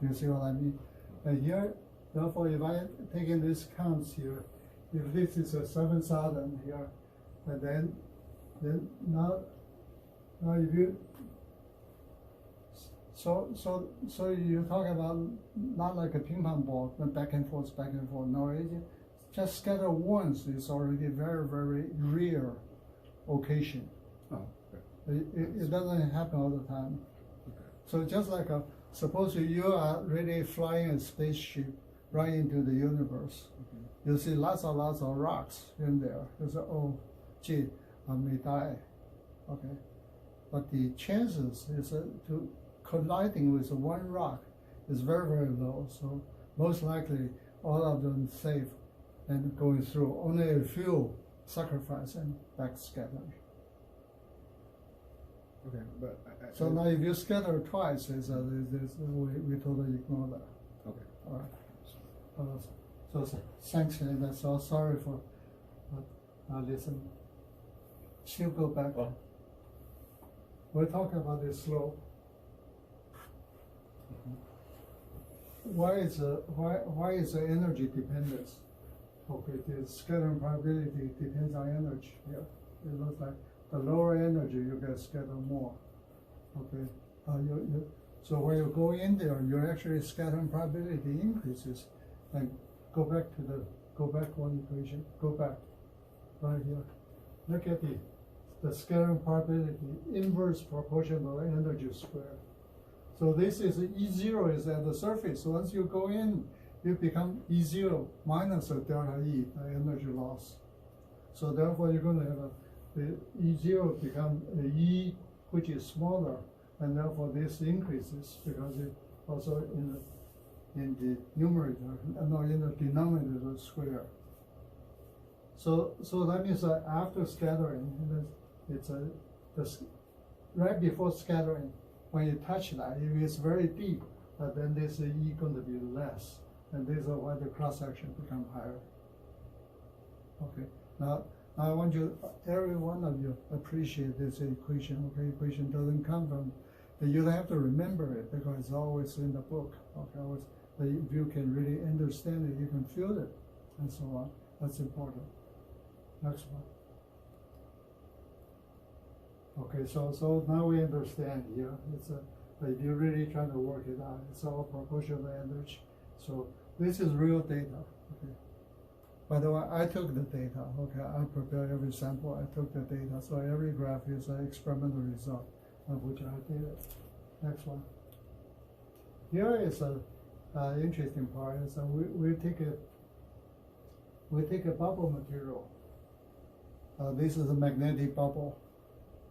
Do you see what I mean? And here, therefore, if I take in this counts here, if this is a 7,000 here, and then now if you so you're talking about not like a ping pong ball, but back and forth. No, it just scatter once is already very, very rare occasion. Oh, okay. It doesn't happen all the time. Okay. So just like suppose you are really flying a spaceship right into the universe, you see lots of rocks in there. You say, oh, gee, I may die. Okay, but the chances is to colliding with one rock is very, very low. So most likely all of them safe and going through. Only a few sacrifice and backscatter. Okay, but So now if you scatter twice, we totally ignore that. Okay. All right. So thanks, and that's all. Sorry for listen. She'll go back. Oh. We're talking about the slope. Why is the energy dependence? Okay, the scattering probability depends on energy. Yeah, it looks like the lower energy you get scatter more. Okay, so when you go in there, your actually scattering probability increases. And go back one equation. Go back right here. Look at the scattering probability inverse proportional energy squared. So this is E0 is at the surface. So once you go in, you become E0 minus a delta E, the energy loss. So therefore, you're going to have the E0 become a E which is smaller, and therefore this increases because it also in the numerator, no, in the denominator square. So that means that after scattering, it's right before scattering. When you touch that, if it's very deep, then this E going to be less, and this is why the cross section become higher. Okay. Now I want you, every one of you, appreciate this equation. Okay, equation doesn't come from. You don't have to remember it because it's always in the book. Okay, always. But if you can really understand it, you can feel it, and so on. That's important. Next one. Okay, so now we understand here. It's a, if you're really trying to work it out, it's all proportional energy. So this is real data. Okay. By the way, I took the data. Okay, I prepared every sample. I took the data. So every graph is an experimental result of which I did it. Next one. Here is a interesting part. Is we take a bubble material. This is a magnetic bubble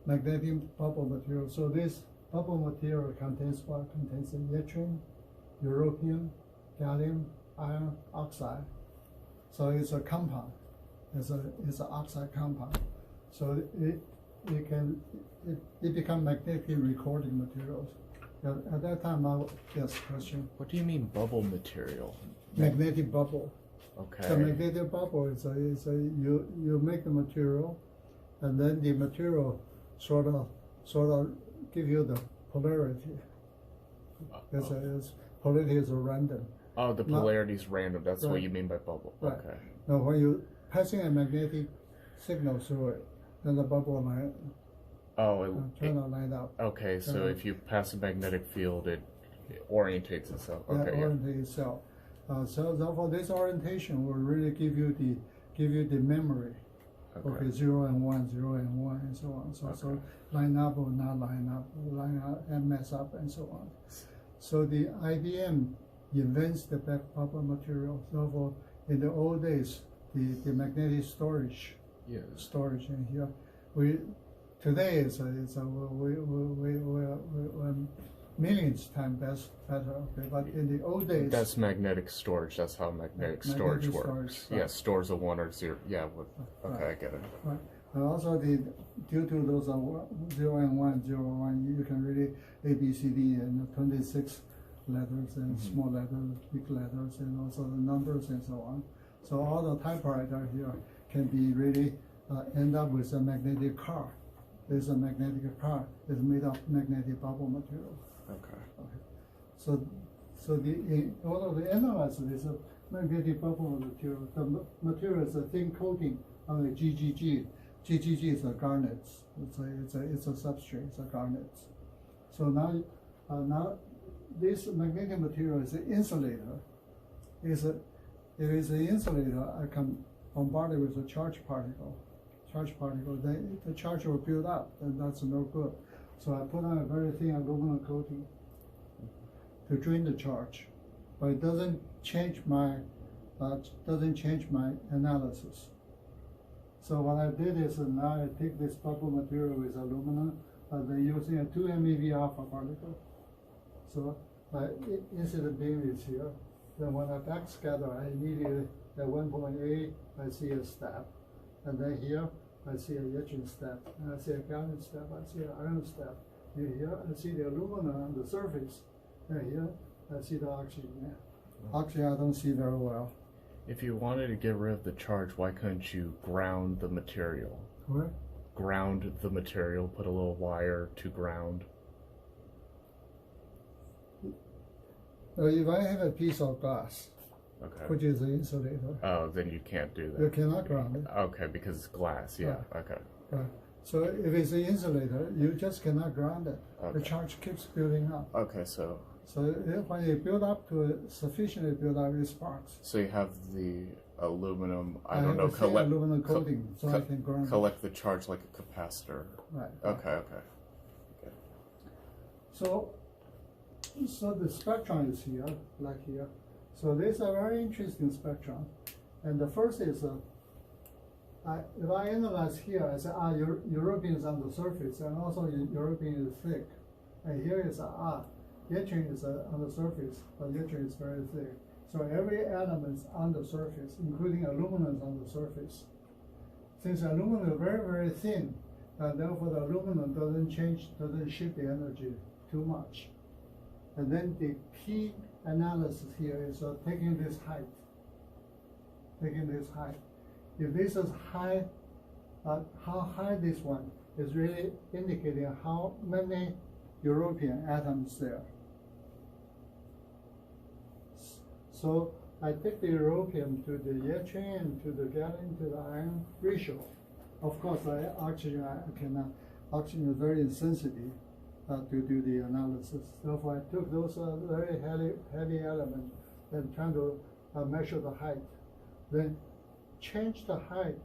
material. So this bubble material contains what? Contains a yttrium, europium, gallium, iron oxide. So it's a compound. It's an oxide compound. So it becomes magnetic recording materials. At that time, yes, question. What do you mean bubble material? Magnetic bubble. Okay. The magnetic bubble is you make the material, and then the material sort of give you the polarity. Polarity is random. Oh, the polarity is random. That's right. what you mean by bubble. Right. Okay. Now, when you passing a magnetic signal through it, then the bubble line turn to line up. Okay, so if you pass a magnetic field, it orientates itself. Okay. Yeah, orientate itself. So therefore, this orientation will really give you the memory. Okay, 0 and 1, 0 and 1, and so on. So line up or not line up and mess up, and so on. So the IBM invents the back bubble material. Therefore, in the old days, the magnetic storage in here, today we're millions times better. Okay, but in the old days, that's magnetic storage. That's how magnetic storage works. Right. Yeah, stores a 1 or 0. Yeah. Okay, right. I get it. Right. And also due to those 0 and 1, 0 and 1, you can really A, B, C, D, and 26 letters and small letters, big letters, and also the numbers and so on. So all the typewriter here can be really end up with a magnetic car. There's a magnetic car. It's made of magnetic bubble material. Okay. So in order to analyze this magnetic bubble material, the material is a thin coating on the GGG. GGG is a garnets. It's a substrate. It's a garnets. So now this magnetic material is an insulator. If it's an insulator, I can bombard it with a charge particle. Then the charge will build up, and that's no good. So I put on a very thin aluminum coating to drain the charge, but it doesn't change my analysis. So what I did is now I take this bubble material with aluminum, they're using a 2 MeV alpha particle. So my incident beam is here. Then when I backscatter, I immediately at 1.8 I see a step, and then here I see a yttrium step, and I see a gallium step, I see an iron step. And here I see the aluminum on the surface, and here I see the oxygen. Oxygen I don't see very well. If you wanted to get rid of the charge, why couldn't you ground the material? What? Ground the material, put a little wire to ground. If I have a piece of glass, which is an insulator, then you can't do that. you cannot ground it. Okay, because it's glass. Yeah. Right. Okay. Right. So if it's an insulator, you just cannot ground it. Okay. The charge keeps building up. Okay, so When you build up to sufficiently build up, it sparks. so you have the aluminum. I have don't know. a thin aluminum coating, so I can ground collect the charge like a capacitor. Right. Okay. So the spectrum is here, like here. So this is a very interesting spectrum. And the first is, if I analyze here, I say, europium is on the surface, and also europium is thick. And here is yttrium is on the surface, but yttrium is very thick. So every element is on the surface, including aluminum is on the surface. Since aluminum is very, very thin, therefore the aluminum doesn't shift the energy too much. And then the key analysis here is taking this height. If this is high, how high this one is really indicating how many europium atoms there. So I take the europium to the yttrium, to the gallium, to the iron ratio. Of course, oxygen I cannot. oxygen is very insensitive to do the analysis. Therefore, I took those very heavy elements and trying to measure the height. Then change the height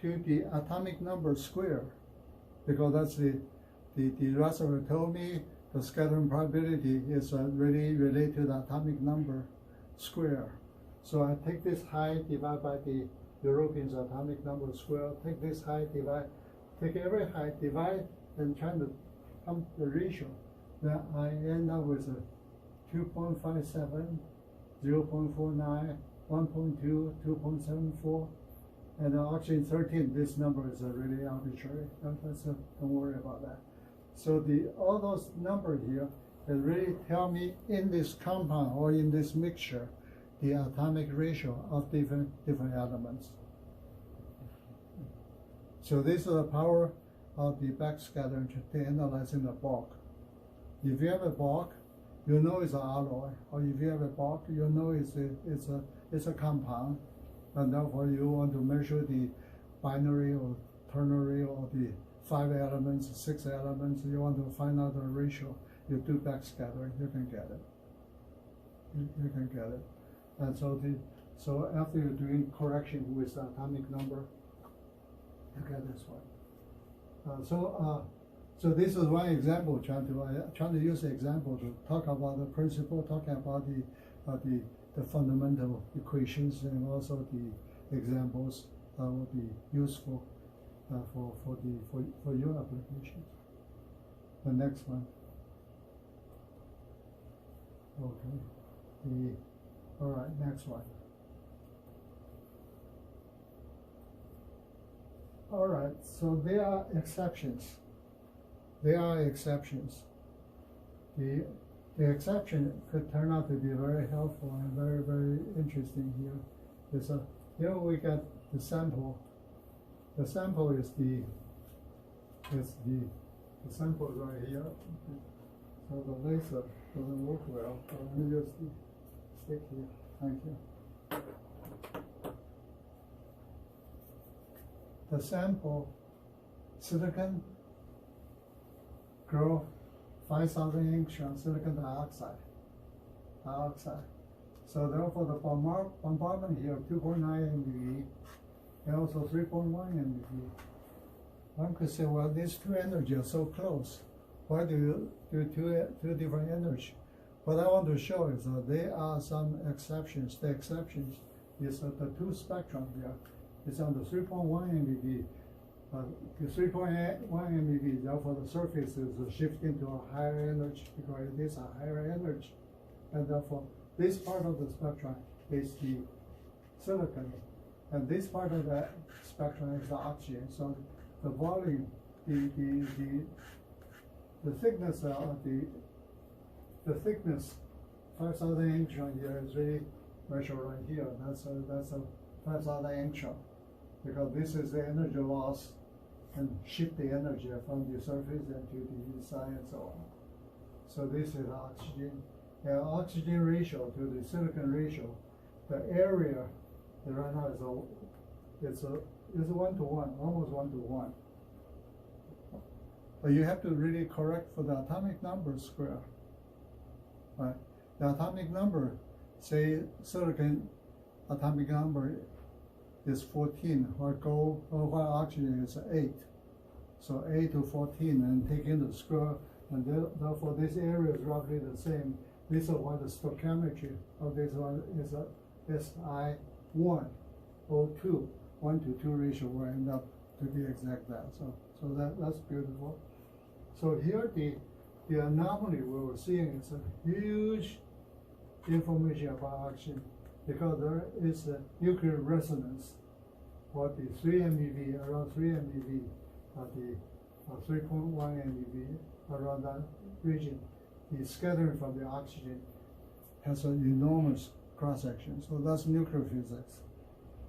to the atomic number square, because that's the Rutherford told me the scattering probability is really related to the atomic number square. So I take this height divided by the European's atomic number square, take this height, take every height, divide, and try to come the ratio. Then I end up with a 2.57, 0.49, 1.2, 2.74, and oxygen 13. This number is really arbitrary. Don't worry about that. So all those numbers here, they really tell me in this compound or in this mixture, the atomic ratio of different elements. So this is the power of the backscattering to analyzing the bulk. If you have a bulk, you know it's an alloy, or if you have a bulk, you know it's a compound, and therefore you want to measure the binary or ternary or the 5 elements, 6 elements. You want to find out the ratio. You do backscattering, you can get it. You can get it. And so after you're doing correction with the atomic number, you get this one. So this is one example. Trying to use the example to talk about the principle, talking about the fundamental equations, and also the examples will be useful for your applications. The next one. Okay. All right, next one. All right, so there are exceptions. There are exceptions. The exception could turn out to be very helpful and very, very interesting here. Here we got the sample. The sample is the sample is right here. So the laser doesn't work well. So let me just stick here. Thank you. The sample, silicon, grow 5,000 angstrom silicon dioxide. So therefore the bombardment here 2.9 MeV and also 3.1 MeV. One could say, well, these two energies are so close. Why do you do two different energies? What I want to show is that there are some exceptions. The exceptions is that the two spectrum here is on the 3.1 MeV. The 3.1 MeV, therefore the surface is shifting to a higher energy because it is a higher energy. And therefore this part of the spectrum is the silicon. And this part of the spectrum is the oxygen. So the volume, the thickness of the thickness 5,000 angstrom here is really measured right here. That's a 5,000 angstrom, because this is the energy loss and shift the energy from the surface into the side and so on. So this is oxygen. And oxygen ratio to the silicon ratio, the area right now is 1-to-1, almost 1-to-1. But you have to really correct for the atomic number square. Right? The atomic number, say silicon atomic number is 14, while oxygen is 8. So 8 to 14, and taking the square, and therefore this area is roughly the same. This is why the stoichiometry of this one is a SI1, O2, 1-to-2 ratio will end up to be exact that. So that's beautiful. So here the anomaly we were seeing is a huge information about oxygen, because there is a nuclear resonance for the 3 MeV, around 3 MeV, the 3.1 MeV, around that region. The scattering from the oxygen has an enormous cross-section. So that's nuclear physics.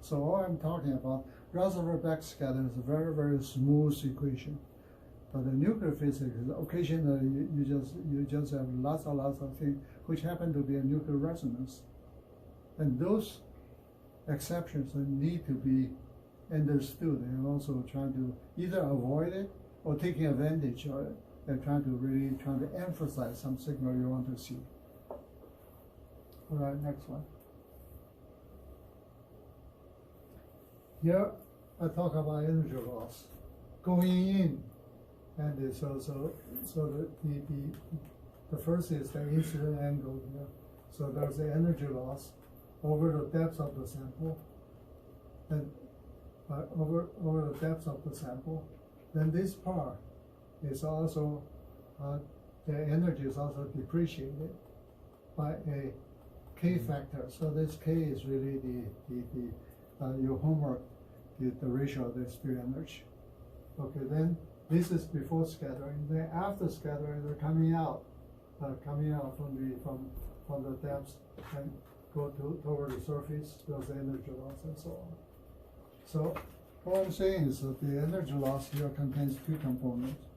So all I'm talking about, Rutherford backscattering is a very, very smooth equation. But the nuclear physics is occasionally you just have lots of things which happen to be a nuclear resonance. And those exceptions need to be understood, and also trying to either avoid it or taking advantage of it and trying to emphasize some signal you want to see. All right, next one. Here I talk about energy loss going in, and so the first is the incident angle here. So there's the energy loss over the depth of the sample, and over the depth of the sample. Then this part is also the energy is also depreciated by a K factor. So this K is really your homework, the ratio of these two energy. Okay, then this is before scattering. Then after scattering, they're coming out from the depths and go toward the surface. There's energy loss and so on. So what I'm saying is that the energy loss here contains two components.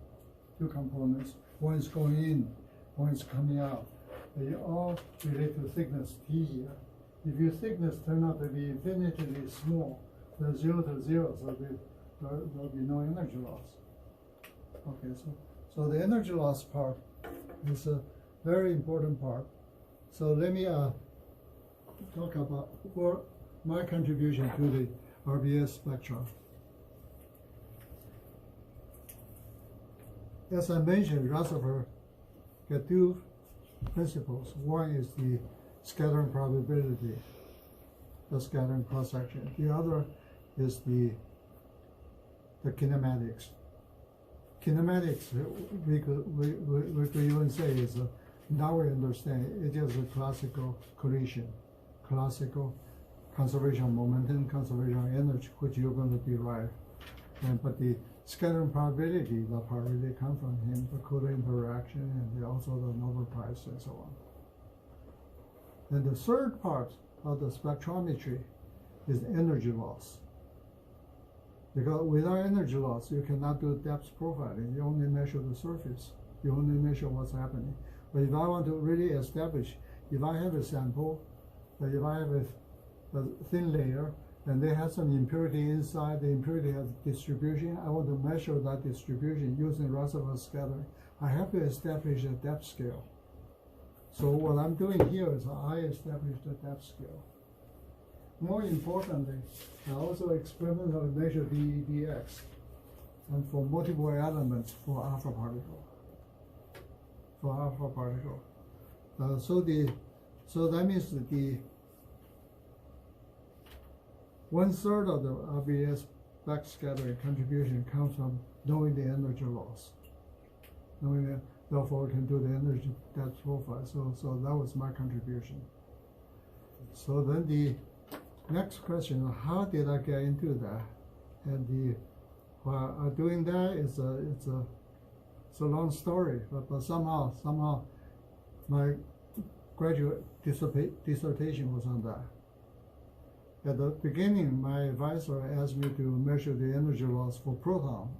One is going in, one is coming out. They all relate to thickness T here. If your thickness turns out to be infinitely small, the 0 to 0, so there'll be no energy loss. Okay, so the energy loss part is a very important part. So let me talk about my contribution to the RBS spectrum. As I mentioned, Rutherford got two principles. One is the scattering probability, the scattering cross-section. The other is the kinematics. Kinematics, we could even say is now we understand it is a classical collision, classical conservation of momentum, conservation of energy, which you're going to derive. But the scattering probability, the part really comes from him, the Coulomb interaction, and also the Nobel Prize and so on. And the third part of the spectrometry is energy loss. Because without energy loss, you cannot do depth profiling. You only measure the surface. You only measure what's happening. But if I want to really establish, if I have a sample, if I have a thin layer, and they have some impurity inside, the impurity has distribution, I want to measure that distribution using Rutherford scattering. I have to establish a depth scale. So what I'm doing here is I establish the depth scale. More importantly, I also experimentally measure dEdx, and for multiple elements for alpha particle. So that means that the 1/3 of the RBS backscattering contribution comes from knowing the energy loss. Therefore, we can do the energy depth profile. So that was my contribution. So then the next question: how did I get into that? And while doing that it's a long story, but somehow my graduate dissertation was on that. At the beginning, my advisor asked me to measure the energy loss for proton,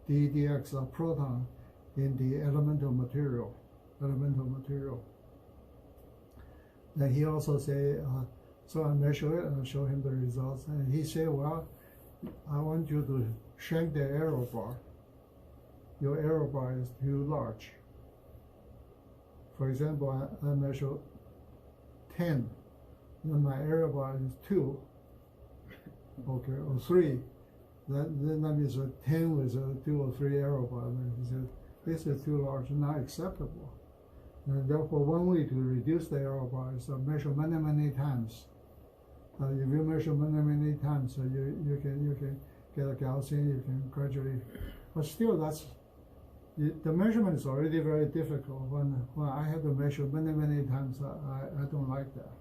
dEdx of proton in the elemental material. Then he also said, so I measure it and I show him the results. And he said, well, I want you to shrink the error bar. Your error bar is too large. For example, I measure 10, then my error bar is 2. Okay, or 3, then that means a 10 with a 2 or 3 error bar. Then he said, this is too large, not acceptable. And therefore, one way to reduce the error bar is to measure many times. If you measure many times, you can get a Gaussian, you can gradually, but still the measurement is already very difficult. When I have to measure many times, I don't like that.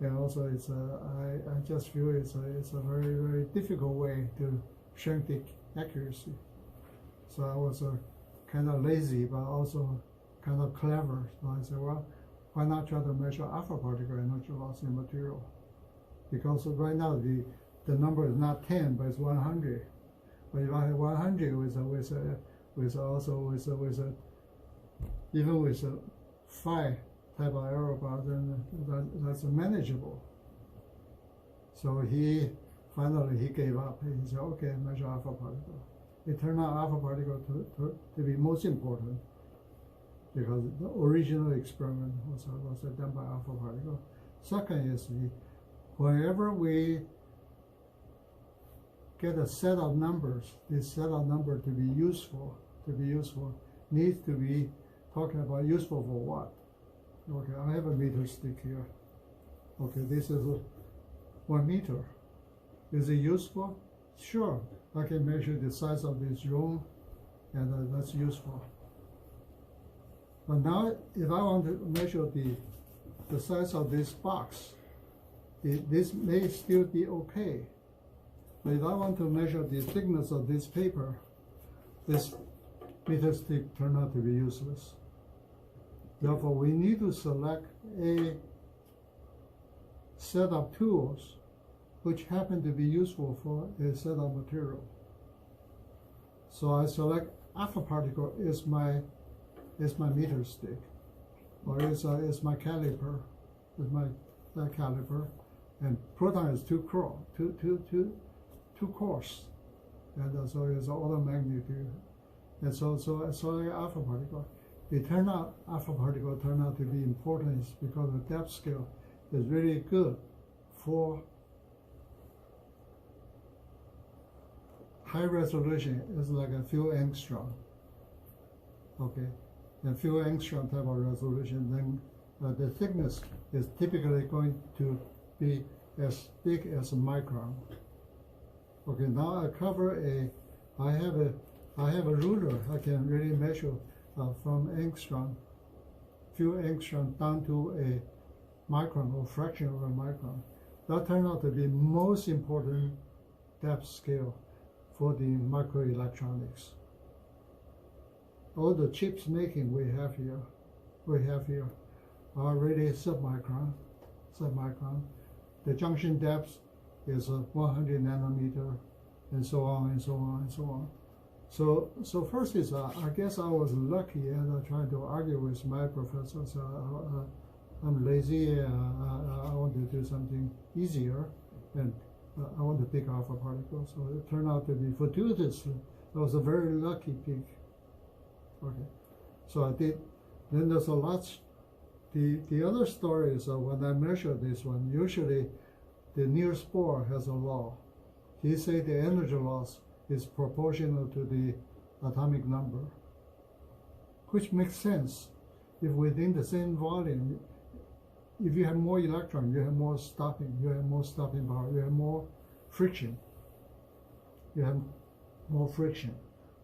And also, I just feel it's a very difficult way to shrink the accuracy. So I was kind of lazy, but also kind of clever. So I said, well, why not try to measure alpha particle energy loss in material? Because right now the number is not 10, but it's 100. But if I have 100 even with a 5 type of error bar, then that's manageable. So he finally gave up. He said, okay, measure alpha particle. it turned out alpha particle to be most important because the original experiment was done by alpha particle. Second is whenever we get a set of numbers, this set of numbers to be useful, needs to be talking about useful for what. Okay, I have a meter stick here. Okay, this is 1 meter. Is it useful? Sure, I can measure the size of this room, and that's useful. But now, if I want to measure the size of this box, this may still be okay. But if I want to measure the thickness of this paper, this meter stick turned out to be useless. Therefore, we need to select a set of tools which happen to be useful for a set of material. So I select alpha particle is my meter stick, or is my caliper, and proton is too coarse, and so it's order of magnitude, and so alpha particle. Alpha particle turned out to be important because the depth scale is really good for high resolution. Is like a few angstrom. Okay, and few angstrom type of resolution, then the thickness is typically going to be as big as a micron. Okay, now I have a ruler. I can really measure from angstrom, few angstrom down to a micron or fraction of a micron. That turned out to be most important depth scale for the microelectronics. All the chips making we have here are really submicron. The junction depth is 100 nanometer, and so on and so on and so on. So first is I guess I was lucky, and trying to argue with my professors. I'm lazy. I want to do something easier, and I want to pick alpha particles. So it turned out to be fortuitously. It was a very lucky pick. Okay, so I did. Then there's a lot. The other story is when I measure this one, usually the Niels Bohr has a law. He said the energy loss is proportional to the atomic number, which makes sense. If within the same volume, if you have more electrons, you have more stopping power, you have more friction.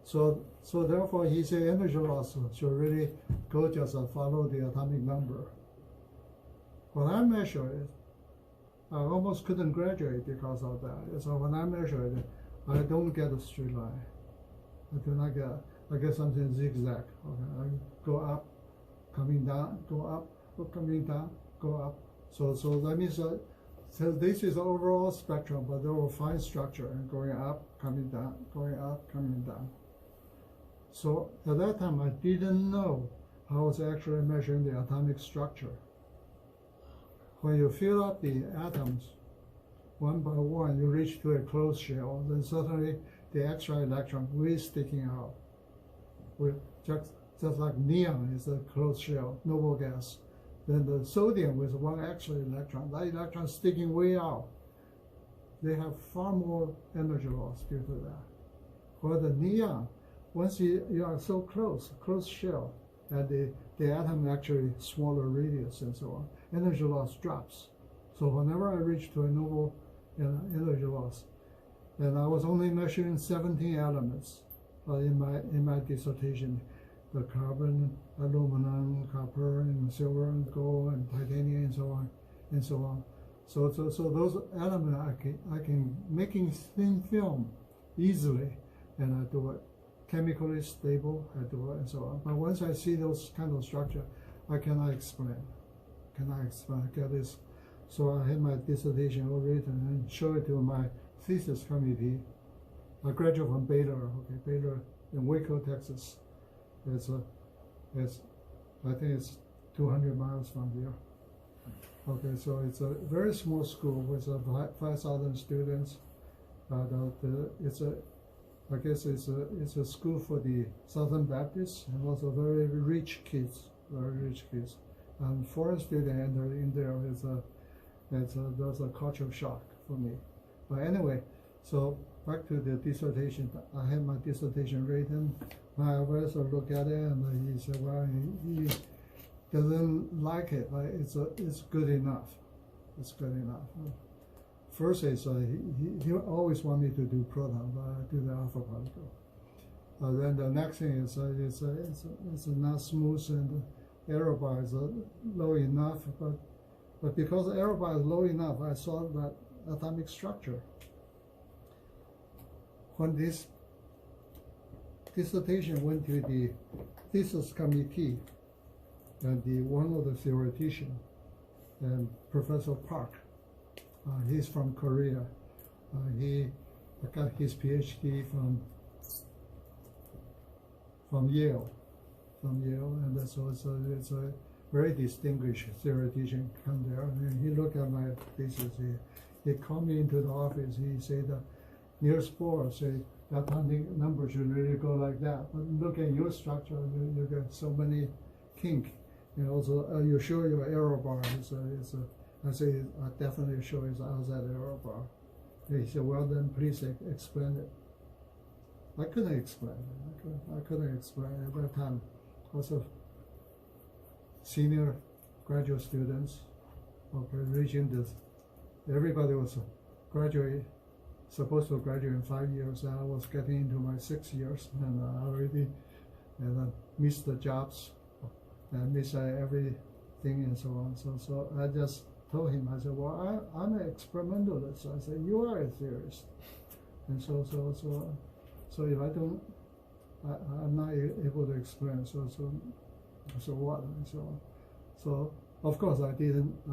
So therefore, he said energy loss should really go just follow the atomic number. When I measure it, I almost couldn't graduate because of that. So when I measure it, I don't get a straight line. I get something zigzag. Okay, I go up, coming down, go up, coming down, go up. So that means so this is the overall spectrum, but there were fine structure and going up, coming down, going up, coming down. So at that time, I didn't know I was actually measuring the atomic structure. When you fill up the atoms one by one, you reach to a closed shell, then suddenly the extra electron will sticking out. Just like neon is a closed shell, noble gas. Then the sodium with one extra electron, that electron sticking way out. They have far more energy loss due to that. For the neon, once you are so close shell, and the atom actually smaller radius and so on, energy loss drops. So whenever I reach to a noble energy loss, and I was only measuring 17 elements in my dissertation, the carbon, aluminum, copper, and silver, and gold, and titanium, and so on, and so on. So those elements I can making thin film easily, and I do it chemically stable, I do it, and so on. But once I see those kind of structure, I cannot explain. Get this. So I had my dissertation all written and show it to my thesis committee. I graduated from Baylor, Baylor in Waco, Texas. I think it's 200 miles from here. Okay, so it's a very small school with 5,000 students. I guess it's a school for the Southern Baptists and also very rich kids, very rich kids. And foreign student enter in there there's a cultural shock for me. But anyway, so back to the dissertation. I had my dissertation written. My advisor looked at it and he said, well, he doesn't like it, but it's good enough. It's good enough. First is he always want me to do proton, but I do the alpha particle. Then the next thing is it's not smooth and the error bar is low enough, but because the error bar is low enough, I saw that atomic structure. When this dissertation went to the thesis committee, and one of the theoreticians, and Professor Park, he's from Korea. He got his PhD from Yale, and so it's a very distinguished theoretician come there. And he looked at my thesis. He called me into the office. He said, Niels Bohr said that number should really go like that. But look at your structure. You get so many kink. And also, you show your error bar. I say, I definitely show it's outside error bar. He said, well, then please explain it. I couldn't explain it. I couldn't explain it at that time. Also, senior graduate students, okay, reaching this. Everybody was supposed to graduate in 5 years. I was getting into my 6 years, and I already missed the jobs. And miss everything and so on. So I just told him, I said, well, I'm an experimentalist. I said, you are a theorist. And so if I don't, I'm not able to explain. So what? And so of course I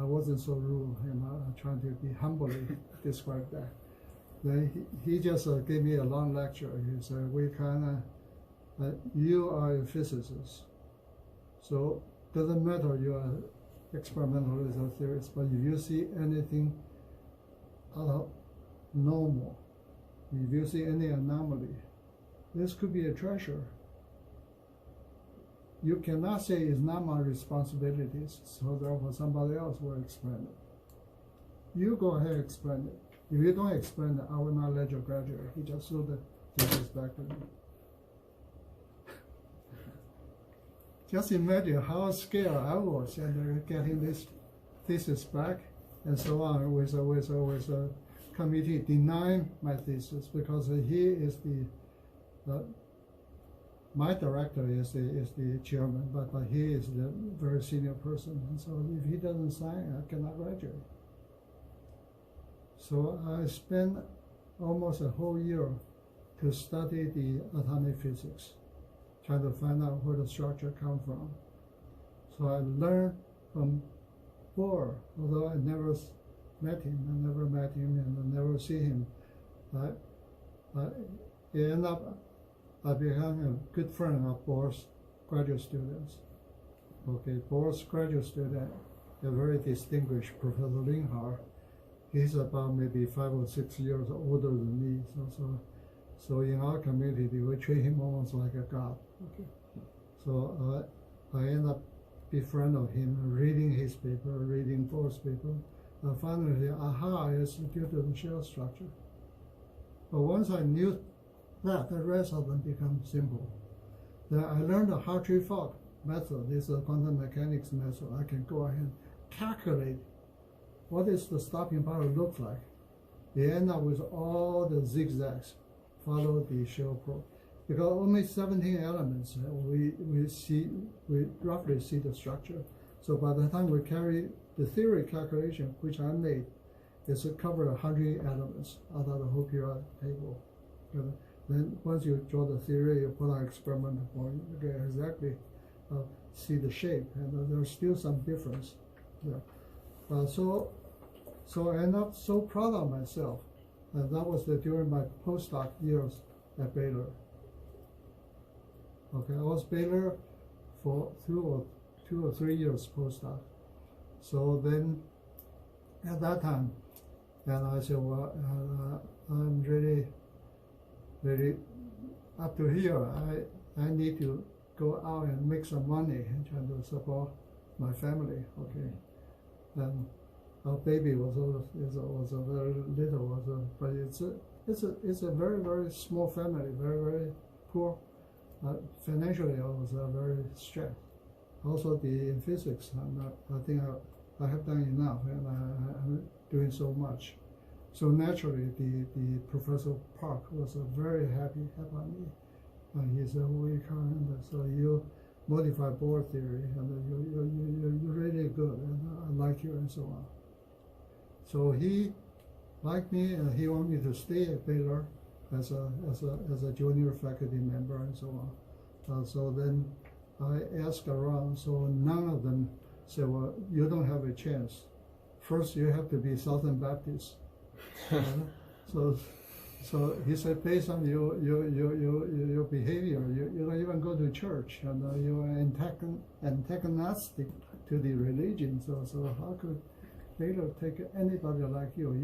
wasn't so rude, and I'm trying to be humbly describe that. Then he just gave me a long lecture. He said, Wei-Kan, you are a physicist. So doesn't matter you are experimentalist or theorist, but if you see anything out of normal, if you see any anomaly, this could be a treasure. You cannot say it's not my responsibility, so therefore somebody else will explain it. You go ahead and explain it. If you don't explain it, I will not let you graduate. He just threw the thesis back to me. Just imagine how scared I was and getting this thesis back and so on with a committee denying my thesis because he is my director is the chairman, but he is the very senior person, and so if he doesn't sign, I cannot graduate. So I spent almost a whole year to study the atomic physics, trying to find out where the structure comes from. So I learned from Bohr, although I never met him, and I never see him. It ended up I became a good friend of Bohr's graduate students. Okay, Bohr's graduate student, a very distinguished Professor Linhart. He's about maybe 5 or 6 years older than me. So in our community, we treat him almost like a god. Okay, so I end up befriending him, reading his paper, reading Bohr's paper. Finally, aha, it's due to the shell structure. But once I knew that, the rest of them become simple. Then I learned the Hartree-Fock method. This is a quantum mechanics method. I can go ahead and calculate what is the stopping power look like. They end up with all the zigzags, follow the shell probe. Because only 17 elements, we roughly see the structure. So by the time we carry the theory calculation, which I made, it's cover 100 elements out of the whole periodic table. Then once you draw the theory, you put an experimental point, you can exactly see the shape, and there's still some difference there. So I end up so proud of myself, and that was during my postdoc years at Baylor. Okay, I was Baylor for 2 or 3 years postdoc. So then, at that time, and I said, well, I'm really up to here, I need to go out and make some money and try to support my family. Okay, and our baby was a very little, but it's a very small family, very poor. Financially, I was very stressed. Also, in physics, I think I have done enough, and I'm doing so much. So naturally, the Professor Park was very happy about me. He said, Wei-Kan, so you modify Bohr theory, and you're really good, and I like you, and so on. So he liked me, and he wanted me to stay at Baylor as a junior faculty member, and so on. So then I asked around, so none of them said, well, you don't have a chance. First, you have to be Southern Baptist. So he said, based on your behavior, you don't even go to church, and you are antagonistic to the religion. So how could Baylor take anybody like you,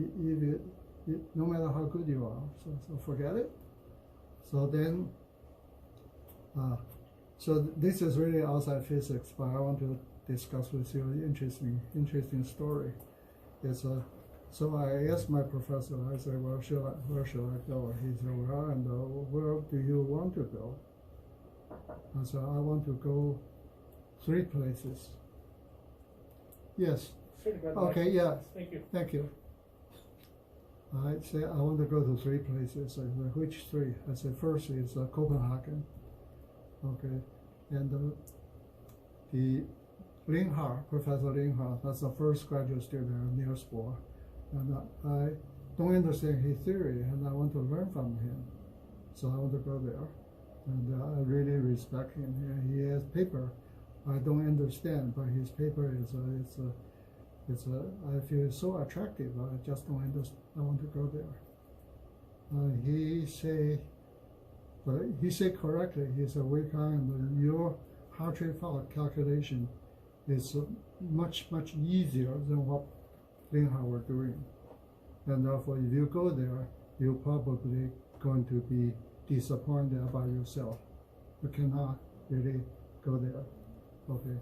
no matter how good you are? So forget it. So then, so this is really outside physics, but I want to discuss with you an interesting story. So I asked my professor, I said, well, where should I go? He said, well, and where do you want to go? I said, I want to go 3 places. Yes. Okay, yeah. Thank you. I said, I want to go to 3 places. I said, which 3? I said, first is Copenhagen. Okay. And the Linhart, Professor Linhart, that's the first graduate student at Niels Bohr. And I don't understand his theory, and I want to learn from him. So I want to go there. And I really respect him. He has paper I don't understand, but his paper I feel so attractive. I just don't understand. I want to go there. He said correctly. He said, Wei-Kan, your Hartree Fock calculation is much easier than what Linhart were doing, and therefore, if you go there, you're probably going to be disappointed about yourself. You cannot really go there. Okay,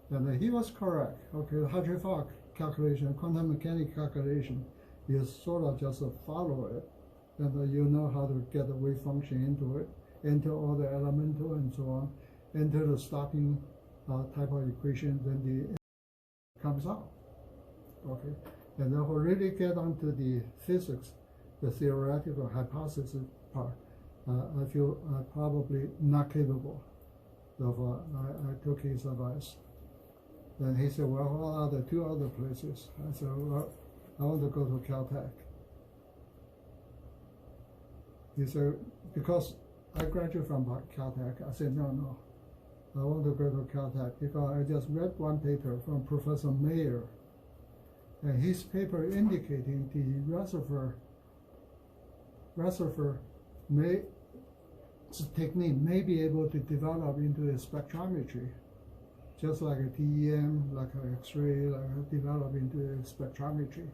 and he was correct. Okay, the Hartree Fock calculation, quantum mechanics calculation, you sort of just follow it, and you know how to get the wave function into it, enter all the elemental and so on, enter the stopping type of equation, then the comes out. Okay, and then we really get onto the physics, the theoretical hypothesis part. I feel probably not capable. Therefore, I took his advice. Then he said, well, what are the 2 other places? I said, well, I want to go to Caltech. He said, because I graduated from Caltech. I said, no. I want to go to Caltech because I just read one paper from Professor Mayer. And his paper indicating the Rutherford technique may be able to develop into a spectrometry, just like a TEM, like an X-ray, like develop into a spectrometry.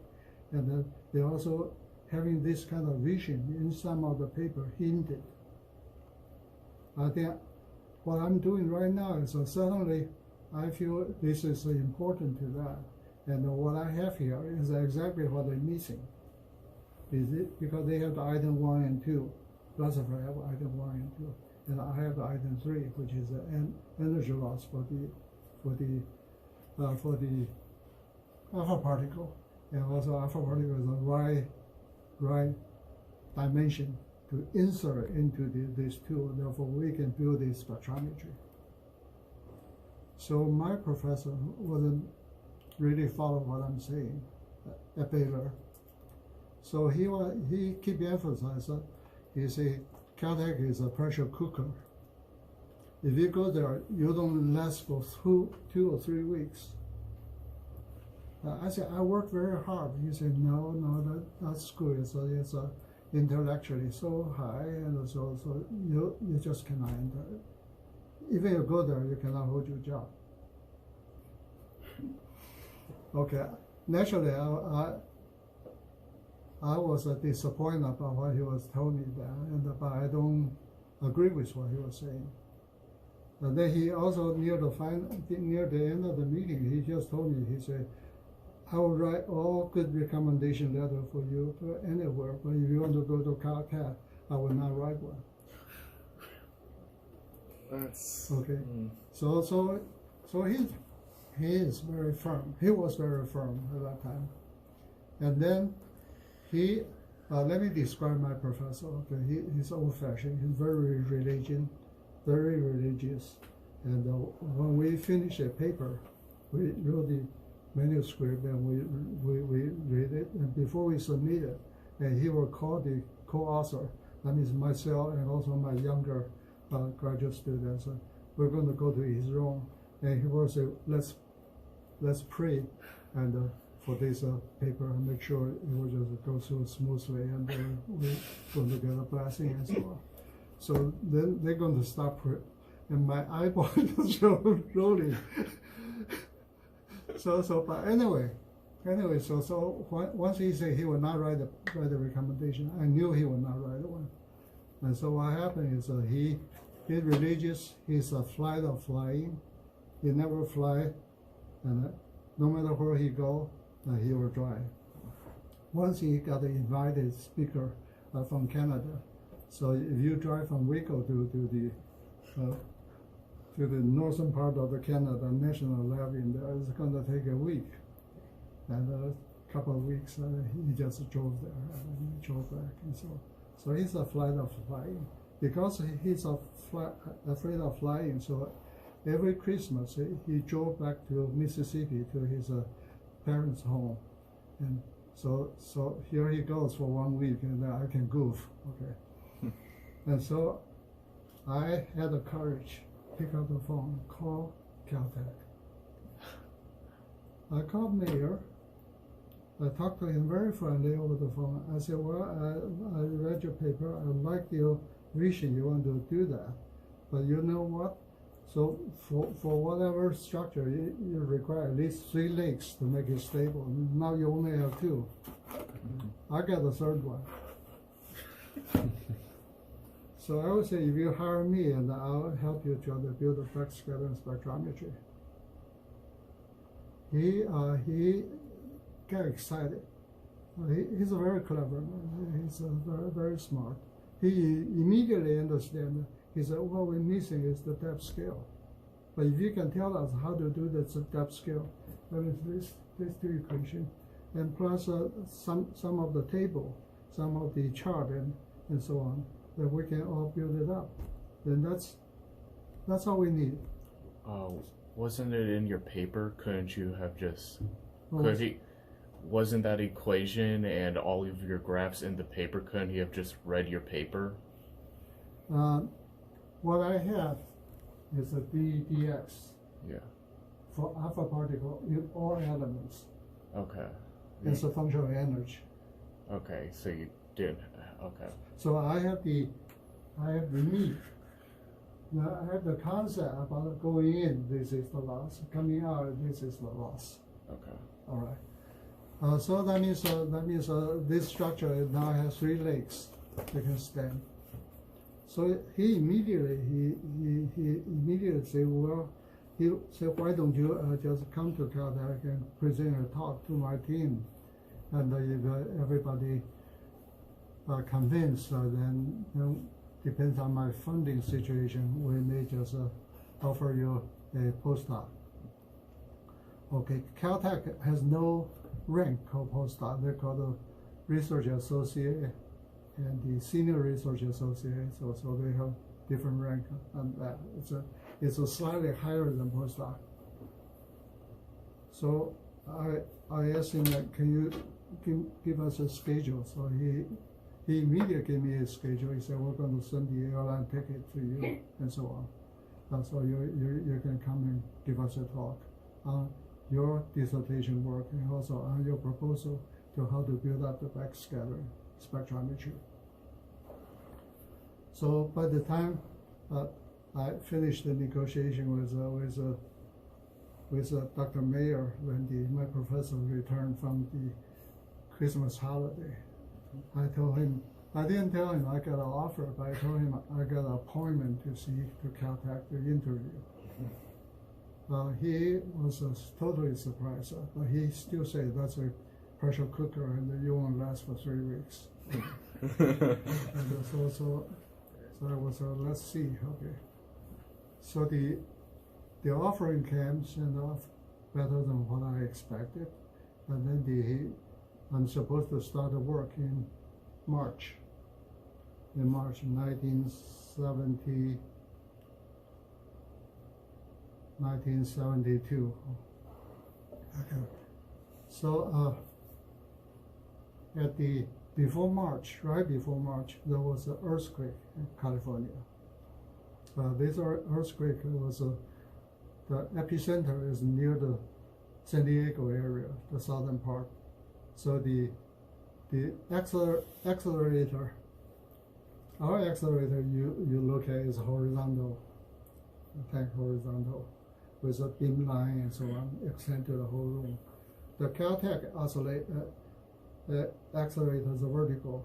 And then they also having this kind of vision in some of the paper hinted. I think what I'm doing right now is suddenly I feel this is important to that. And what I have here is exactly what they're missing. Is it because they have the item 1 and 2, Rutherford have item 1 and 2, and I have the item 3, which is the energy loss for the alpha particle, and also alpha particle is the right dimension to insert into these 2. Therefore, we can build this spectrometry. So my professor wasn't really follow what I'm saying at Baylor. So he keep emphasizing. He say Caltech is a pressure cooker. If you go there, you don't last for 2 or 3 weeks. I said, I work very hard. He said, no, that's good. It's intellectually so high, and so you just cannot enter it. Even you go there, you cannot hold your job. Okay, naturally, I was disappointed about what he was telling me there, but I agree with what he was saying. And then he also near the end of the meeting, he just told me, he said, I will write all good recommendation letter for you to anywhere, but if you want to go to Caltech, I will not write one. That's okay. So he is very firm. He was very firm at that time. And then he, let me describe my professor. Okay, he's old-fashioned. He's very religious. And when we finish a paper, we wrote the manuscript and we read it. And before we submit it, and he will call the co-author. That means myself and also my younger graduate students. We're going to go to his room, and he will say, let's pray and for this paper and make sure it will just go through smoothly, and we're going to get a blessing and so on. So then they're going to stop prayer, and my eyeball just rolling. But anyway, so once he said he would not write the recommendation, I knew he would not write one. And so what happened is he's religious. He's a flight of flying. He never fly, and no matter where he go, he will drive. Once he got an invited speaker from Canada. So if you drive from Waco to the northern part of the Canada National Lab in there, it's going to take a week. And a couple of weeks, he just drove there and he drove back. And so he's a flight of flying. Because he's afraid of flying, so every Christmas he drove back to Mississippi to his parents' home. And so here he goes for 1 week, and then I can goof, okay. And so I had the courage, pick up the phone, call Caltech. I called Mayor. I talked to him very friendly over the phone. I said, well, I read your paper. I like your vision. You want to do that. But you know what? So for whatever structure, you require at least 3 legs to make it stable. Now you only have 2. I got the 3rd one. So I would say, if you hire me, and I'll help you try to build a backscattering spectrometry. He got excited. He's a very clever man. He's very, very smart. He immediately understands. He said, what we're missing is the depth scale. But if you can tell us how to do the depth scale, that is these 2 equations, and plus some of the table, some of the chart and so on, then we can all build it up. Then that's all we need. Wasn't it in your paper? Couldn't you have just wasn't that equation and all of your graphs in the paper, couldn't you have just read your paper? What I have is a dx. Yeah. For alpha particle in all elements. Okay. It's a function of energy. Okay, so you did. Okay. So I have the mean. Now I have the concept about going in, this is the loss. Coming out, this is the loss. Okay. All right. So that means this structure now has 3 legs that can stand. So he immediately said, well, he said, why don't you just come to Caltech and present a talk to my team, and if everybody convinced, then depends on my funding situation, we may just offer you a postdoc. Okay, Caltech has no rank called postdoc. They're called a research associate and the senior research associate. So they have different rank on that. It's a slightly higher than postdoc. So I asked him, can you give us a schedule? So he immediately gave me a schedule. He said, we're going to send the airline ticket to you and so on. So you can come and give us a talk on your dissertation work and also on your proposal to how to build up the backscattering spectrometry. So by the time I finished the negotiation with Dr. Mayer, when my professor returned from the Christmas holiday, I told him, I didn't tell him I got an offer, but I told him I got an appointment to contact the interview. He was totally surprised, but he still said that's a pressure cooker and you won't last for 3 weeks. And so I was let's see, okay. So the offering came better than what I expected, and then I'm supposed to start the work in March 1972. Okay. So right before March, there was an earthquake in California. This earthquake was the epicenter is near the San Diego area, the southern part. So the accelerator, our accelerator you look at is horizontal, the tank horizontal, with a beam line and so on, extend to the whole room. The Caltech accelerator is vertical.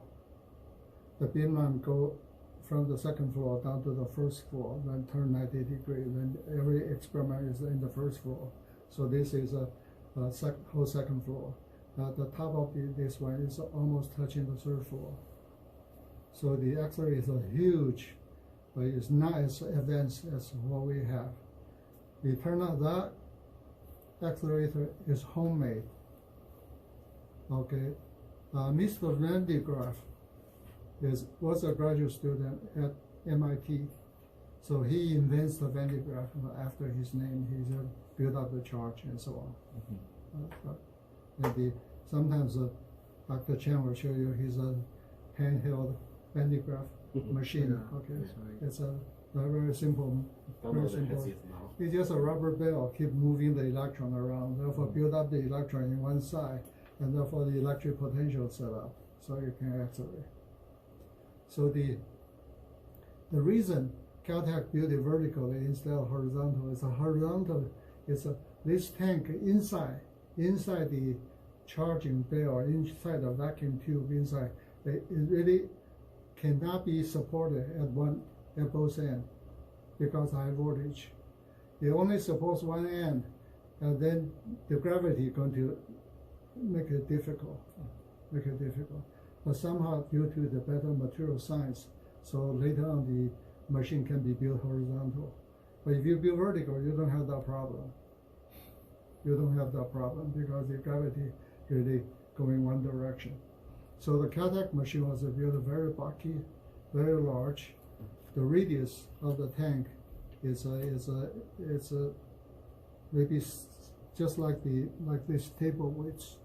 The beam line go from the second floor down to the first floor, then turn 90 degrees. Then every experiment is in the first floor. So this is a whole second floor. The top of this one is almost touching the third floor. So the accelerator is huge, but it's not as advanced as what we have. It turned out that accelerator is homemade. Okay, Mr. Van de Graaff was a graduate student at MIT, so he invents the Van de Graaff after his name. He built up the charge and so on. Mm-hmm. Sometimes Dr. Chen will show you his handheld Van de Graaff machine. Yeah, okay, right. It's a very simple. Very simple. It's just a rubber bell, keep moving the electron around. Therefore, build up the electron in one side, and therefore the electric potential set up, so you can accelerate. So the reason Caltech built it vertically instead of horizontal is this tank inside the charging bell, inside the vacuum tube inside, it really cannot be supported at both ends because high voltage. It only supports one end, and then the gravity is going to make it difficult. But somehow, due to the better material science, so later on the machine can be built horizontal. But if you build vertical, you don't have that problem. You don't have that problem because the gravity really going one direction. So the Caltech machine was built very bulky, very large. The radius of the tank is maybe just like this table weights.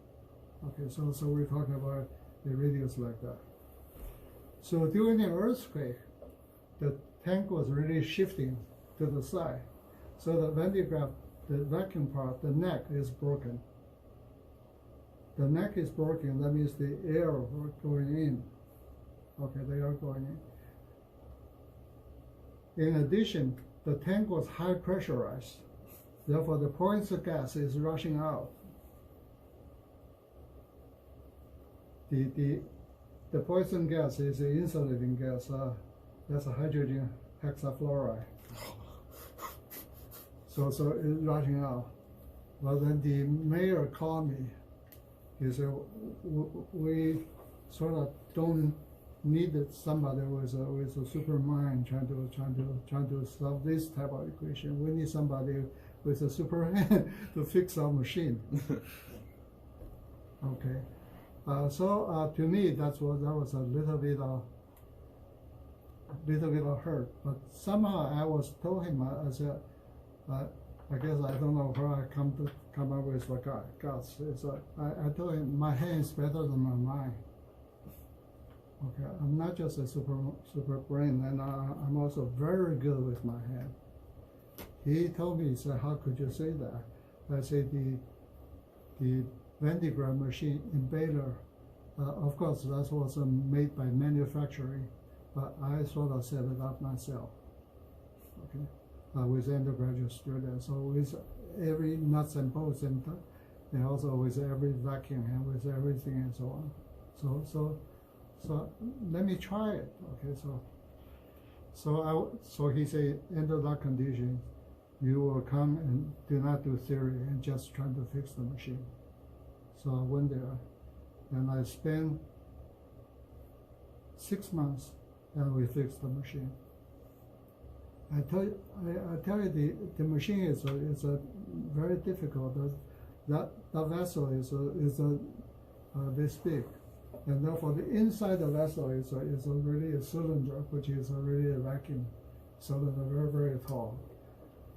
Okay, so we're talking about the radius like that. So during the earthquake, the tank was really shifting to the side. So the Van de Graaff, the vacuum part, the neck is broken. The neck is broken, that means the air going in. Okay, they are going in. In addition, the tank was high pressurized. Therefore, the poison gas is rushing out. The poison gas is an insulating gas. That's a hydrogen hexafluoride. So it's rushing out. Well, then the mayor called me. He said, we sort of don't need somebody with a super mind trying to solve this type of equation. We need somebody with a super hand to fix our machine. Okay. So to me, that was a little bit of hurt. But somehow I told him, I said, I guess I don't know where I come up with the guts. I told him my hand is better than my mind. Okay, I'm not just a super brain, and I'm also very good with my hand. He told me, he said, how could you say that? I said the Van de Graaff machine in Baylor, of course that was made by manufacturing, but I sort of set it up myself. Okay. With undergraduate students, so with every nuts and bolts, and also with every vacuum and with everything and so on. So let me try it. Okay, so he said, under that condition, you will come and do not do theory and just try to fix the machine. So I went there, and I spent 6 months, and we fixed the machine. I tell you, the machine is a very difficult. That vessel is this big, and therefore the inside the vessel is really a cylinder, which is really a vacuum cylinder, very very tall.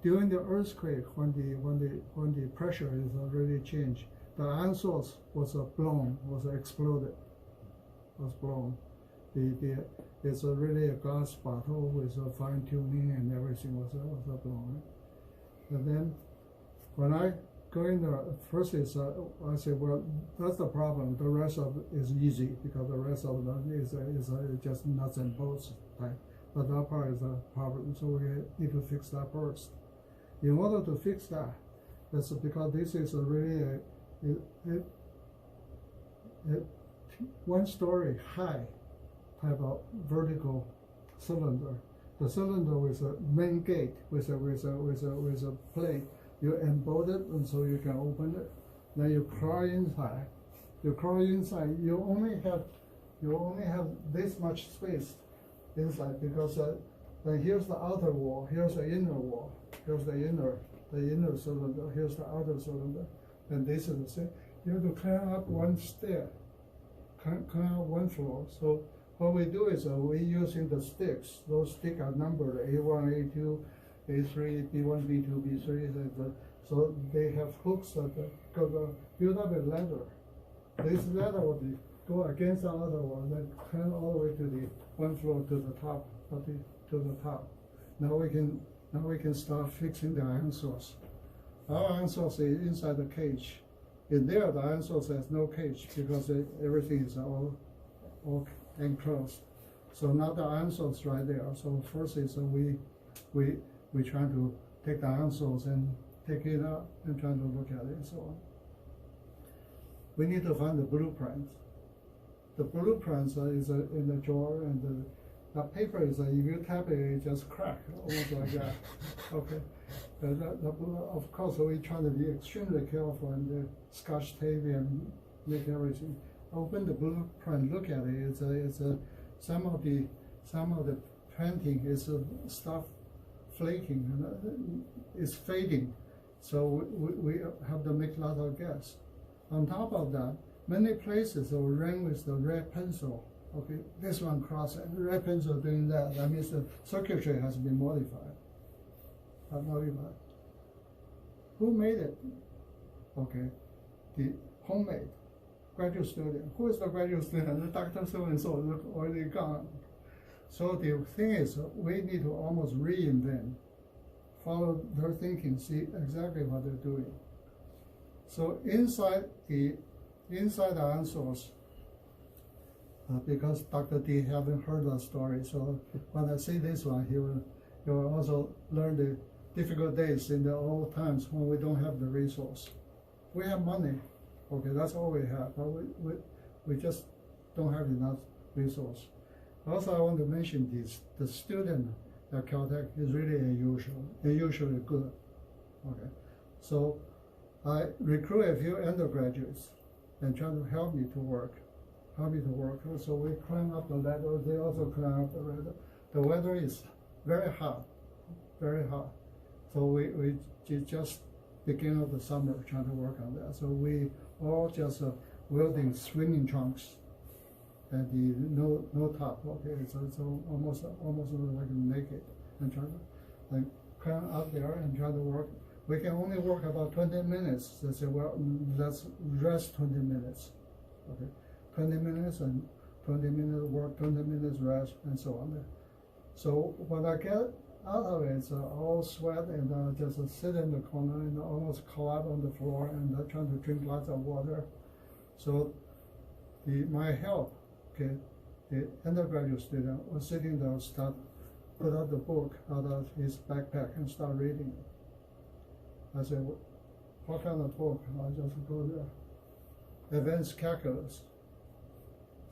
During the earthquake, when the pressure is really changed, the iron source was exploded. It's really a glass bottle with a fine tuning and everything was blown. And then when I go in there, first I say, well, that's the problem. The rest of it is easy because the rest of them is just nuts and bolts type. But that part is a problem, so we need to fix that first. In order to fix that, that's because this is a really a 1 story high type of vertical cylinder. The cylinder with a main gate with a plate. You unbolt it, and so you can open it. Then you crawl inside. You only have this much space inside because then here's the outer wall. Here's the inner wall. Here's the inner cylinder. Here's the outer cylinder, and this is the same. You have to climb up 1 stair, climb up 1 floor. So what we do is we're using the sticks. Those sticks are numbered A1, A2, A3, B1, B2, B3. So they have hooks that build up a ladder. This ladder will go against the other one, then climb all the way to the 1 floor to the top, to the top. Now we can start fixing the iron source. Our iron source is inside the cage. In there, the iron source has no cage because everything is all enclosed. So now the iron source right there. So first is we try to take the iron source and take it out and try to look at it and so on. We need to find the blueprints. The blueprints is in the drawer, and the paper is if you tap it, it just crack almost like that. Okay. Of course, we try to be extremely careful and the Scotch tape and make everything. Open the blueprint, look at it. Some of the printing is stuff flaking and it's fading, so we have to make a lot of guess. On top of that, many places will ring with the red pencil. Okay, this one crossing, red pencil doing that. That means the circuitry has been modified. Who made it? Okay, the homemade graduate student. Who is the graduate student? The Dr. So-and-so already gone. So the thing is, we need to almost reinvent, follow their thinking, see exactly what they're doing. So inside the iron source, because Dr. D haven't heard that story, so when I say this one, he will also learn the difficult days in the old times when we don't have the resource. We have money, okay, that's all we have, but we just don't have enough resource. Also, I want to mention this: the student at Caltech is really unusual. They're usually good. Okay, so I recruit a few undergraduates and try to help me to work. So we climb up the ladder. They also climb up the ladder. The weather is very hot, very hot. So we just beginning of the summer trying to work on that. So we all just welding swimming trunks and the no top. Okay, so it's almost like naked and trying to climb up there and try to work. We can only work about 20 minutes. They say, well, let's rest 20 minutes. Okay, 20 minutes and 20 minutes work, 20 minutes rest, and so on. So when I get out of it, it's all sweat and just sit in the corner and almost collapse on the floor and trying to drink lots of water. So my help, okay, the undergraduate student was sitting there, put out the book out of his backpack and start reading it. I said, what kind of book? I just go there. Advanced calculus.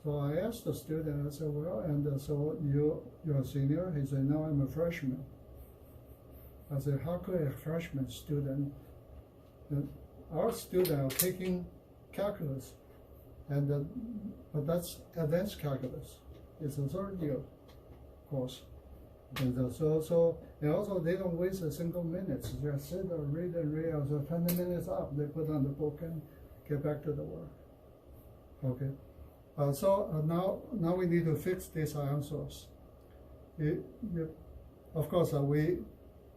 So I asked the student, I said, well, and so you're a senior? He said, no, I'm a freshman. I said, how could a freshman student, our students are taking calculus, and but that's advanced calculus. It's a third year course. And and also they don't waste a single minute. They just sit or read and read. So 20 minutes up, they put on the book and get back to the work. Okay. Now we need to fix this ion source. Of course,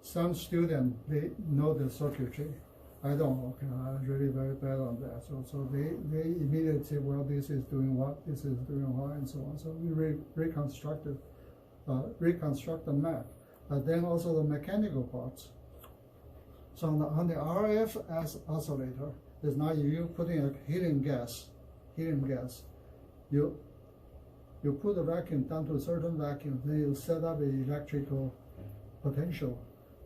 some students, they know the circuitry. I don't. Okay, I'm really very bad on that. So they immediately say, well, this is doing what, this is doing what, and so on. So we reconstruct the map. Then also the mechanical parts. So on the RF oscillator, it's not you putting a helium gas. You put the vacuum down to a certain vacuum, then you set up an electrical potential.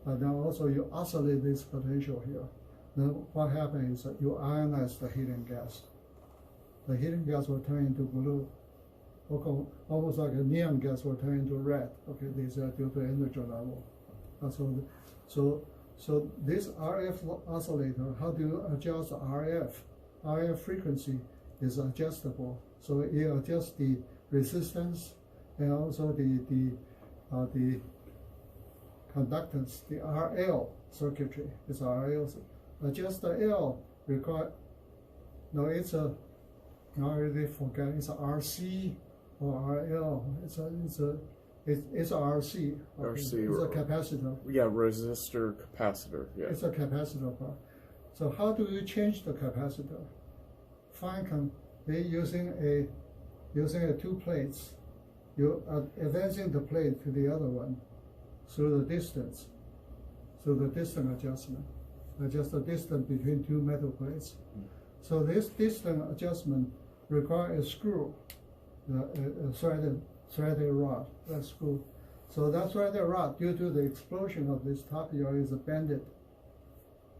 Then also you oscillate this potential here. Then what happens is that you ionize the helium gas. The helium gas will turn into blue. Almost like a neon gas will turn into red. Okay, these are due to energy level. So this RF oscillator, how do you adjust the RF? RF frequency is adjustable. So it adjusts the resistance and also the conductance, the RL circuitry is RL. Adjust the L require. No, it's a. I already forgot. It's a RC or RL. It's a RC. Okay. RC. It's a capacitor. Yeah, resistor capacitor. Yeah. It's a capacitor part. So how do you change the capacitor? They using two plates. You are advancing the plate to the other one through the distance adjustment. Adjust the distance between two metal plates. So this distance adjustment requires a screw, a threaded rod, that screw. So that threaded rod, due to the explosion of this top here, is bended.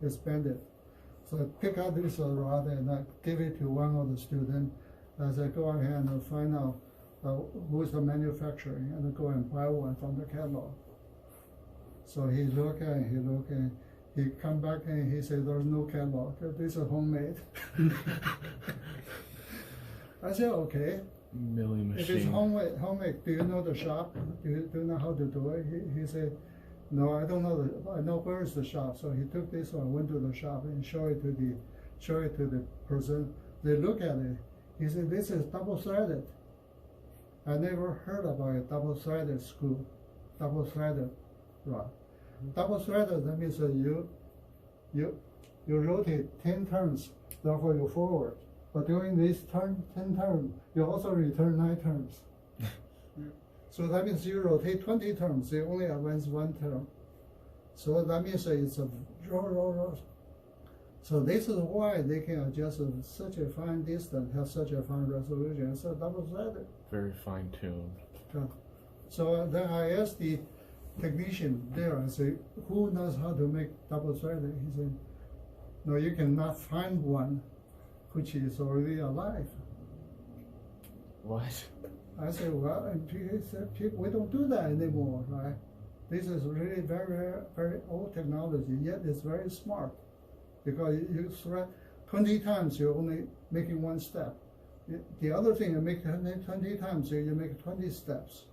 It's bended. So I pick out this rod and I give it to one of the students as I go ahead and find out who's the manufacturer, and I go and buy one from the catalog. So he look and he come back and he said, there's no catalog, this is homemade. I said, okay. Milling machine. If it's homemade, do you know the shop? Do you know how to do it? He said, no, I don't know. I know where is the shop. So he took this one, went to the shop and show it to the person. They look at it. He said, this is double-threaded. I never heard about a double-threaded screw, double-threaded rod. Double-threaded, that means that you rotate 10 turns, therefore you forward. But during this 10 turns, you also return 9 turns. So that means you rotate 20 turns, you only advance 1 turn. So that means that it's a roll. So this is why they can adjust such a fine distance, have such a fine resolution. It's a double-threaded. Very fine-tuned. So then I asked the technician there, I said, who knows how to make double-threaded? He said, no, you cannot find one which is already alive. What? I said, well, and he said, we don't do that anymore, right? This is really very, very, very old technology, yet it's very smart. Because you thread 20 times, you're only making 1 step. The other thing, you make 20 times, so you make 20 steps.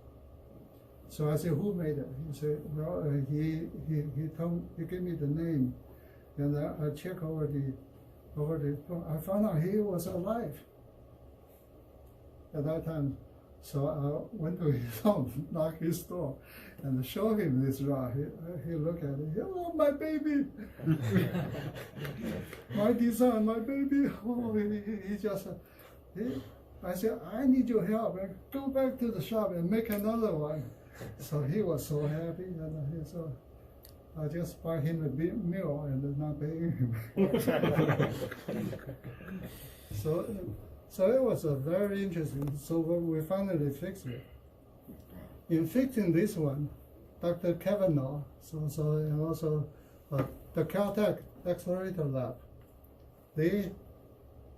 So I said, who made it? He said, well, he gave me the name, and I checked over the I found out he was alive at that time. So I went to his home, knocked his door, and showed him this rod. He looked at it. Oh, my baby! My design, my baby! Oh, I said, I need your help. Go back to the shop and make another one. So he was so happy, and I just buy him a big meal and not paying him. So it was a very interesting. So we finally fixed it. In fixing this one, Dr. Kavanaugh, and also the Caltech Accelerator Lab, they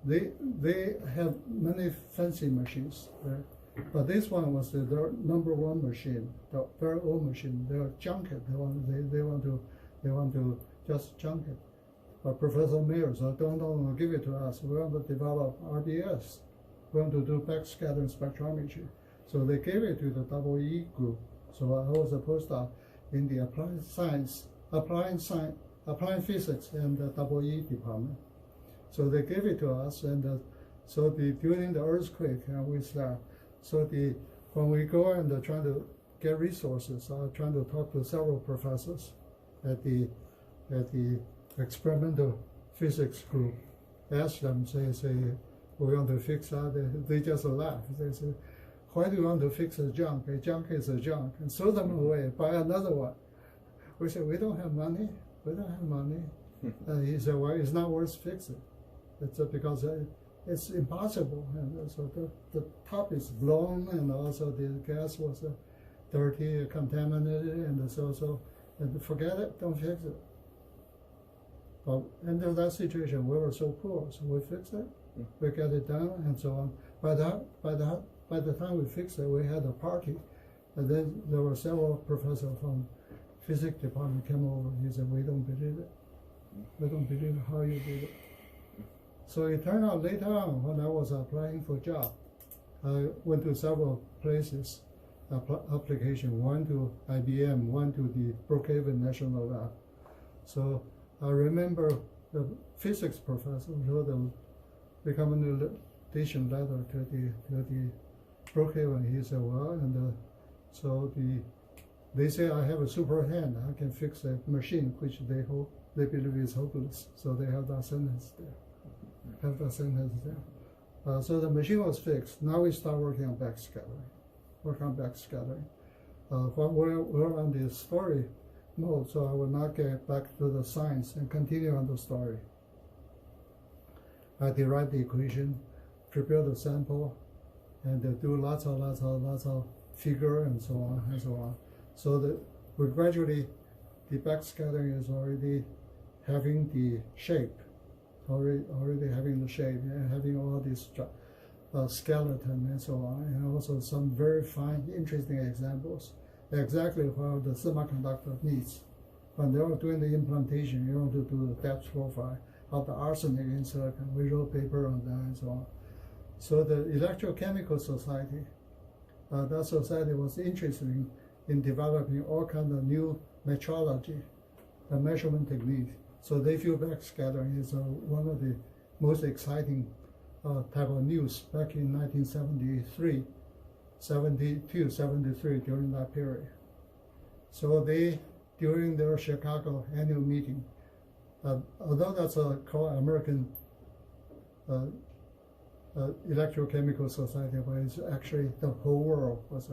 they have many fancy machines, right? But this one was their number one machine, the very old machine. They'll junk it. They want to just junk it. But Professor Mayer said, don't give it to us. We want to develop RBS. We want to do backscattering spectrometry. So they gave it to the EE group. So I was a postdoc in the applying physics and the EE department. So they gave it to us, and during the earthquake, we start. So when we go and trying to get resources, trying to talk to several professors at the experimental physics group, ask them, say we want to fix that. They just laugh. They say, why do you want to fix a junk? A junk is a junk, and throw them away. Buy another one. We said, we don't have money. We don't have money. He said, well, it's not worth fixing. It's because it's impossible. And so the top is blown, and also the gas was dirty, contaminated, and and forget it, don't fix it. But in that situation, we were so poor, so we fixed it. We got it done, and so on. By the time we fixed it, we had a party, and then there were several professors from physics department came over. He said, we don't believe it. We don't believe how you did it. So it turned out later on, when I was applying for a job, I went to several places, application, one to IBM, one to the Brookhaven National Lab. So I remember the physics professor wrote a recommendation letter to the Brookhaven. He said, well, and they say I have a super hand. I can fix a machine which they believe is hopeless. So they have that sentence there. So the machine was fixed. Now we start working on backscattering. When we're on the story mode, so I will not get back to the science and continue on the story. I derive the equation, prepare the sample, and do lots of figure and so on and so on. So that we gradually, the backscattering is already having the shape. Already having the shape and having all these skeleton and so on, and also some very fine, interesting examples. Exactly what the semiconductor needs. When they were doing the implantation, you want to do the depth profile of the arsenic in silicon. We wrote paper on that and so on. So the Electrochemical Society, that society was interested in developing all kinds of new metrology, the measurement technique. So they feel backscattering is one of the most exciting type of news back in 1973, 72, 73, during that period. So they, during their Chicago annual meeting, although that's called American Electrochemical Society, but it's actually the whole world was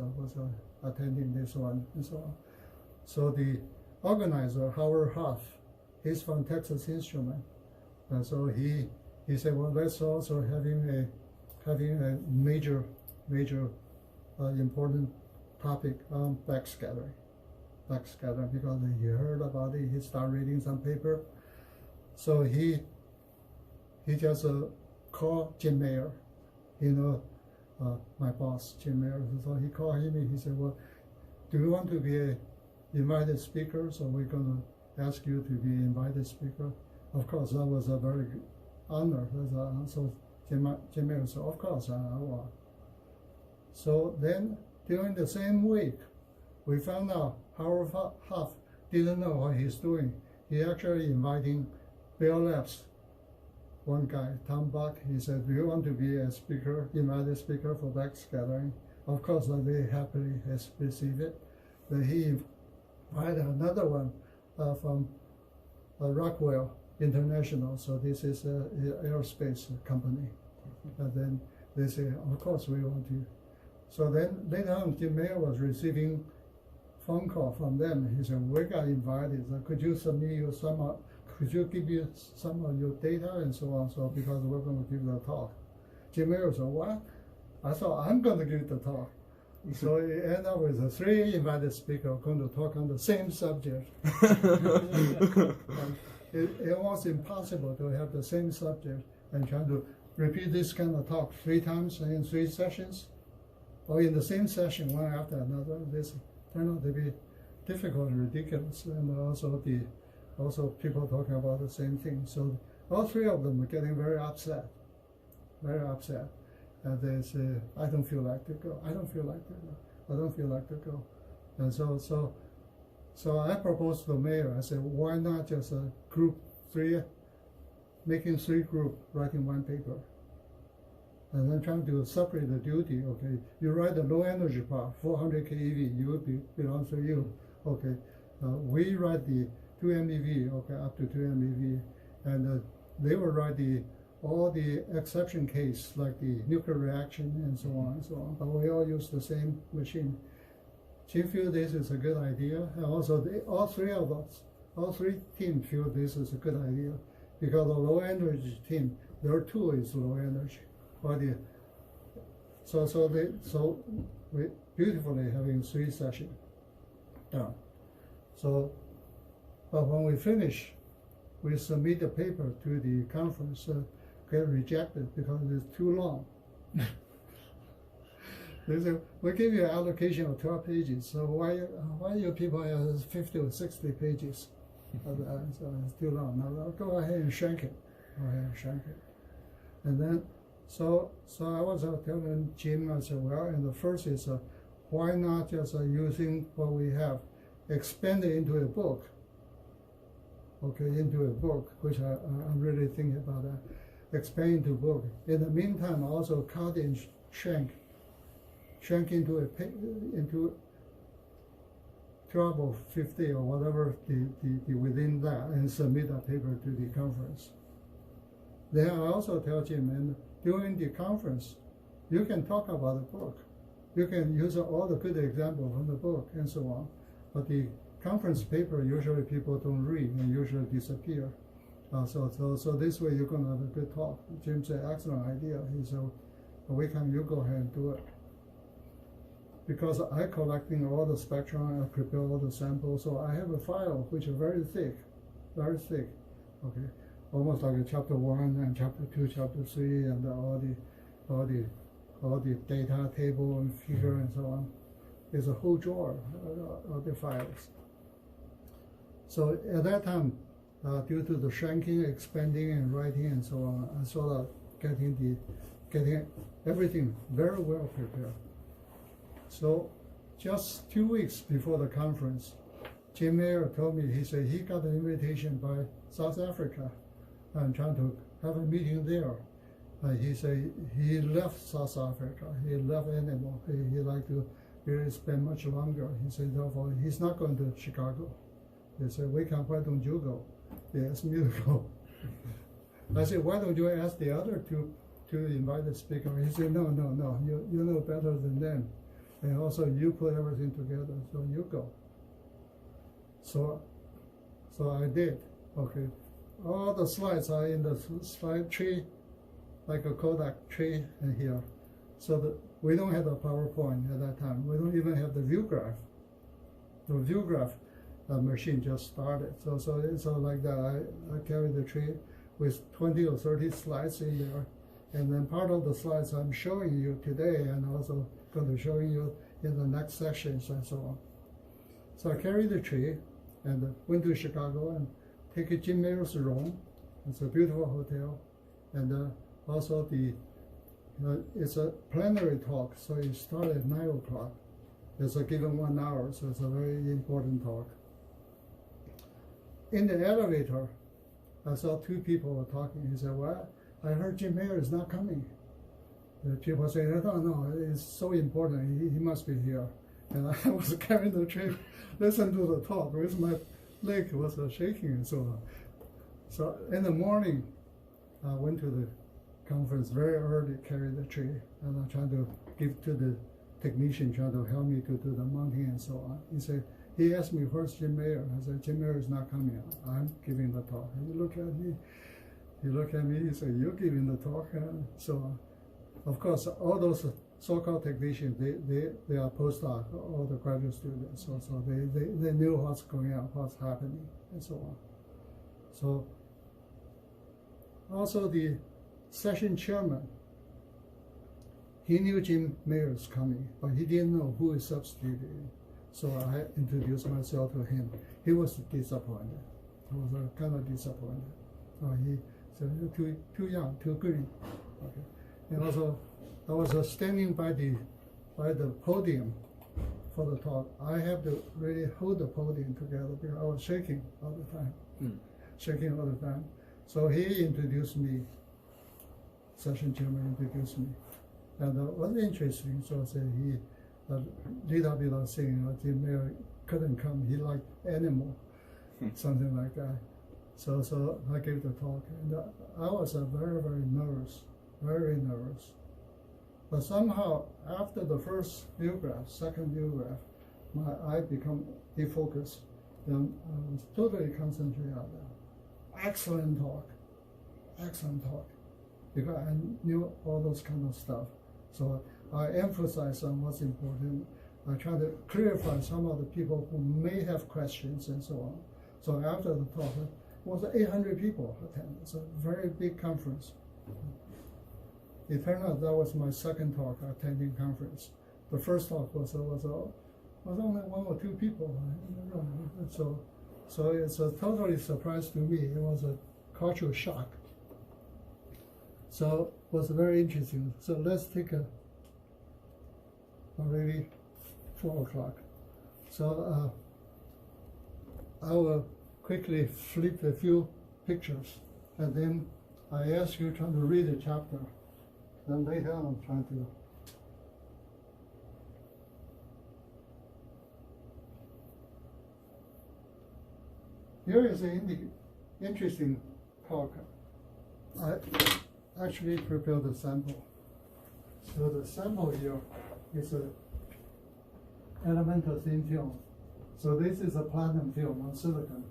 attending this one and so on. So the organizer, Howard Huff, he's from Texas Instruments, and so he said, well, let's also having a major important topic on backscattering, because he heard about it. He started reading some paper, so he just called Jim Mayer, my boss, Jim Mayer. So he called him and he said, well, do you want to be a invited speaker? So we're going to ask you to be invited speaker. Of course, that was a very good honor. So Jim Mayer said, of course, I want. So then, during the same week, we found out Howard Huff didn't know what he's doing. He actually inviting Bell Labs, one guy, Tom Buck. He said, do you want to be a speaker, invited speaker for backscattering? Of course, they happily received it. Then he invited another one from Rockwell International. So this is an aerospace company. And then they say, of course, we want to. So then later on, Jim Mayer was receiving phone call from them. He said, we got invited. So could you submit you could you give you some of your data and so on? So because we're going to give the talk. Jim Mayer said, what? I thought I'm going to give the talk. So it ended up with 3 invited speakers going to talk on the same subject. It was impossible to have the same subject and trying to repeat this kind of talk 3 times in 3 sessions, or in the same session, one after another. This turned out to be difficult and ridiculous, and also people talking about the same thing. So all 3 of them are getting very upset, and they say, "I don't feel like to go. I don't feel like to go. I don't feel like to go." And so I proposed to the mayor. I said, "Why not just group 3, making 3 groups writing 1 paper, and then trying to separate the duty? Okay, you write the low energy part, 400 keV, belongs to you. Okay, we write the 2 MeV, okay, up to 2 MeV, and they will write all the exception case like the nuclear reaction and so on and so on. But we all use the same machine." Jim feel this is a good idea, and also all 3 of us, all 3 teams feel this is a good idea, because the low energy team, their tool is low energy. So we beautifully having 3 sessions done. So, but when we finish, we submit the paper to the conference, get rejected because it's too long. They say, "We give you an allocation of 12 pages, so why you people have 50 or 60 pages? So it's too long. Now go ahead and shrink it. And then, so I was telling Jim, I said, well, and the first is, why not just using what we have, expand it into a book? Okay, into a book, which I'm really thinking about that. Expand into book. In the meantime, also cut and shrink into 12 or 50 or whatever the within that, and submit a paper to the conference. Then I also tell Jim, and during the conference, you can talk about the book. You can use all the good examples from the book and so on. But the conference paper, usually people don't read and usually disappear. So this way you're going to have a good talk. Jim said, excellent idea. He said, Wei-Kan, you go ahead and do it. Because I collecting all the spectrum, I prepare all the samples, so I have a file which is very thick, okay, almost like a chapter 1 and chapter 2, chapter 3, and all the data table and figure and so on. There's a whole drawer of the files. So at that time, due to the shrinking, expanding, and writing and so on, I sort of getting everything very well prepared. So just 2 weeks before the conference, Jim Mayer told me, he said he got an invitation by South Africa and trying to have a meeting there. He said he left South Africa, he left Animal, he liked to really spend much longer. He said therefore he's not going to Chicago. He said, Wei-Kan, why don't you go? He asked me to go. I said, why don't you ask the other two to invite the speaker? He said, no, you know better than them. And also you put everything together, so you go. So I did, okay. All the slides are in the slide tree, like a Kodak tree in here. So we don't have the PowerPoint at that time. We don't even have the view graph. The view graph machine just started. So it's all like that. I carried the tree with 20 or 30 slides in there. And then part of the slides I'm showing you today, and also going to show you in the next sessions and so on. So I carried the tree and went to Chicago and take a Jim Mayer's room. It's a beautiful hotel, and also it's a plenary talk, so it started at 9 o'clock. It's a given 1 hour, so it's a very important talk. In the elevator, I saw 2 people were talking. He said, well, I heard Jim Mayer is not coming. The people say, no, it's so important, he must be here. And I was carrying the tree, listening to the talk, with my leg was shaking and so on. So in the morning, I went to the conference very early, carried the tree, and I'm trying to give to the technician, trying to help me to do the mounting and so on. He asked me, where's Jim Mayer? I said, Jim Mayer is not coming. I'm giving the talk. And he looked at me, he said, you're giving the talk? And so on. Of course, all those so-called technicians, they are postdoc, all the graduate students, so they knew what's going on, what's happening, and so on. So also the session chairman, he knew Jim Mayer's coming, but he didn't know who is substituting. So I introduced myself to him. He was disappointed. He was kind of disappointed. So he said, "You're too young, too green." Okay. And also, I was standing by the podium for the talk. I have to really hold the podium together because I was shaking all the time, shaking all the time. So he introduced me. Session chairman introduced me, and what's interesting. So I said he. Little bit of saying, Jim Mayer couldn't come. He liked animal, something like that. So I gave the talk, and I was very, very nervous, very nervous. But somehow, after the first view graph, second view graph, my eye become defocused. Then I was totally concentrated on that. Excellent talk, because I knew all those kind of stuff. So I emphasize on what's important. I try to clarify some of the people who may have questions and so on. So after the talk, it was 800 people attended. It's a very big conference. It turned out that was my second talk attending conference. The first talk was only 1 or 2 people. So it's a totally surprise to me. It was a cultural shock. So it was very interesting. So let's take already 4 o'clock. So I will quickly flip a few pictures, and then I ask you trying to read the chapter. Then later I'm trying to. Here is an interesting talk. I actually prepared a sample. So the sample here is an elemental thin film. So this is a platinum film on silicon.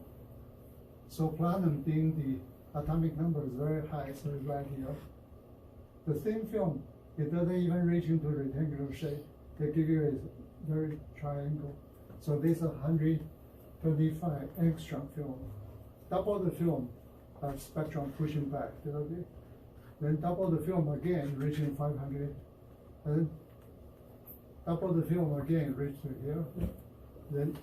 So platinum being the atomic number is very high, so it's right here. The thin film, it doesn't even reach into rectangular shape. They give you a very triangle. So this is 125 angstrom film. Double the film, spectrum pushing back, okay? Then double the film again, reaching 500. And double the film again, reach to here. Then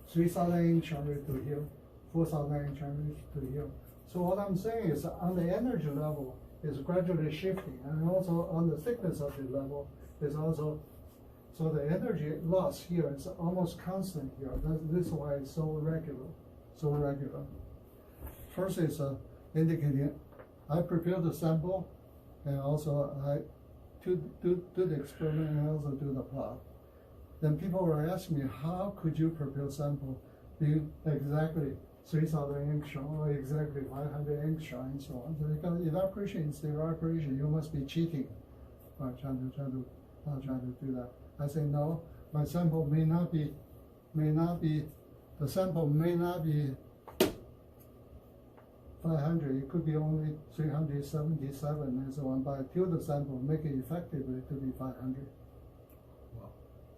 3,000 angstrom reach to here. 4,000 angstrom reach to here. So what I'm saying is on the energy level is gradually shifting, and also on the thickness of the level is also, so the energy loss here is almost constant here. This is why it's so regular, so regular. First is indicating I prepared the sample, and also I do the experiment and also do the plot. Then people were asking me, how could you prepare sample being exactly 3,000 angstrom or exactly 500 angstrom and so on? So because evaporation is the evaporation, you must be cheating by trying to do that. I say no, my sample may not be, the sample may not be 500, it could be only 377 and so on, but I tilt the sample, make it effectively to be 500. Wow.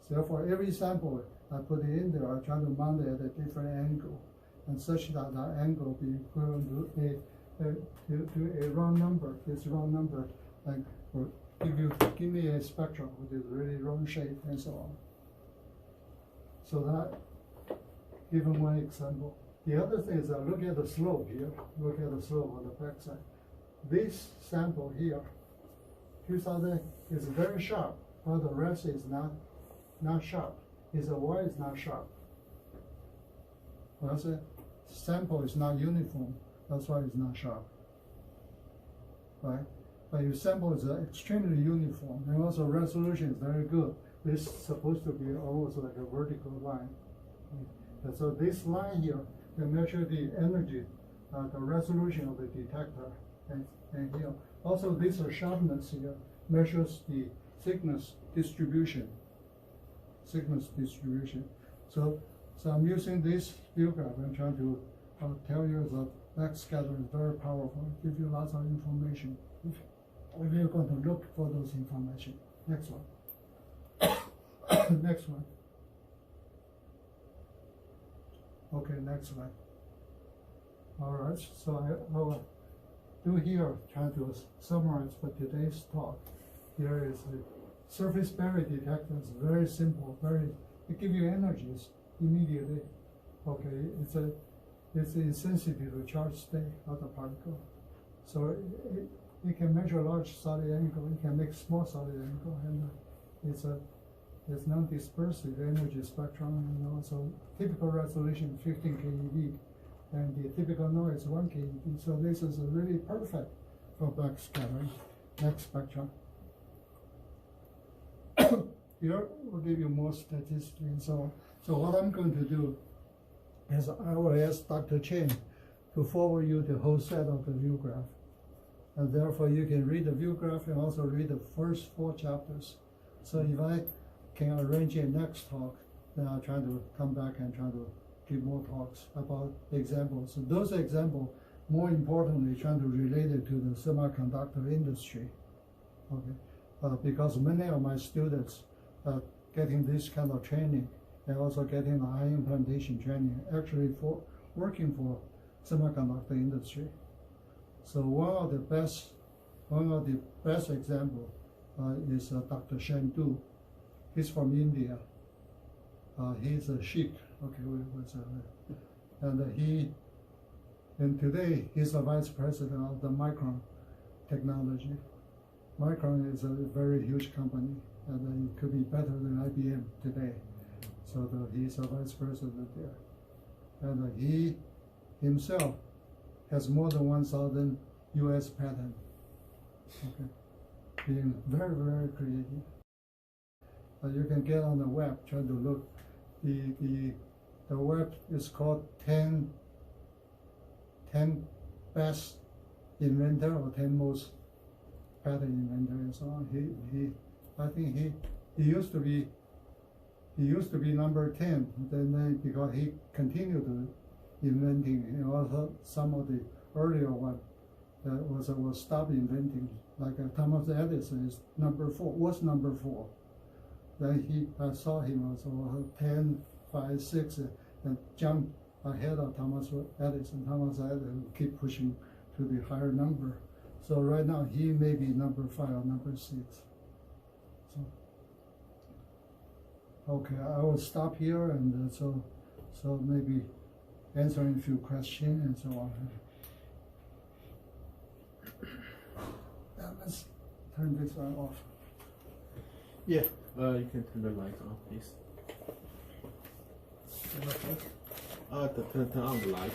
So for every sample I put it in there, I try to mount it at a different angle, and such that that angle be equivalent to a round number. This round number, like, or give me a spectrum which is really round shape and so on. So that, given one example. The other thing is look at the slope here. Look at the slope on the backside. This sample here, 2000 is very sharp, while the rest is not sharp. Is why it's not sharp? Well, the sample is not uniform. That's why it's not sharp. Right? But your sample is extremely uniform, and also resolution is very good. This is supposed to be almost like a vertical line. And so this line here can measure the energy, the resolution of the detector, and here. Also, this sharpness here measures the thickness distribution. So I'm using this view graph and trying to tell you that backscattering is very powerful. It gives you lots of information. We're going to look for those information. Next one. Next one. Okay, next slide. All right, so do here, try to summarize for today's talk. Here is the surface barrier detector. It's very simple, it gives you energies immediately. Okay, it's insensitive to charge state of the particle. So it can measure large solid angle, it can make small solid angle, and it's non-dispersive energy spectrum, so typical resolution 15 keV, and the typical noise 1 keV. So this is really perfect for backscattering. Next spectrum. Here we'll give you more statistics and so on. So what I'm going to do is I will ask Dr. Chen to forward you the whole set of the view graph. And therefore you can read the view graph and also read the first 4 chapters. So if I can arrange a next talk, then I'll try to come back and try to give more talks about examples. So those examples, more importantly, trying to relate it to the semiconductor industry. Okay, because many of my students are getting this kind of training and also getting the ion implantation training, actually for working for semiconductor industry. So one of the best example is Dr. Shen Du. He's from India. He's a Sikh. Okay, and today he's the vice president of the Micron technology. Micron is a very huge company, and it could be better than IBM today. So he's a vice president there, and he himself has more than 1,000 U.S. patents. Okay, being very, very creative. You can get on the web, try to look. The web is called 10 best inventor or 10 most patent inventor and so on. I think he used to be number 10. Then because he continued to inventing, and also some of the earlier one that was stopped inventing, like Thomas Edison is number 4. Was number 4. Then I saw him also 10, 5, 6, and jumped ahead of Thomas Edison. Thomas Edison keep pushing to the higher number. So right now he may be number 5 or number 6. So okay, I will stop here, and so maybe answering a few questions and so on. Now let's turn this one off. Yeah, you can turn the lights on, please. Turn on the light.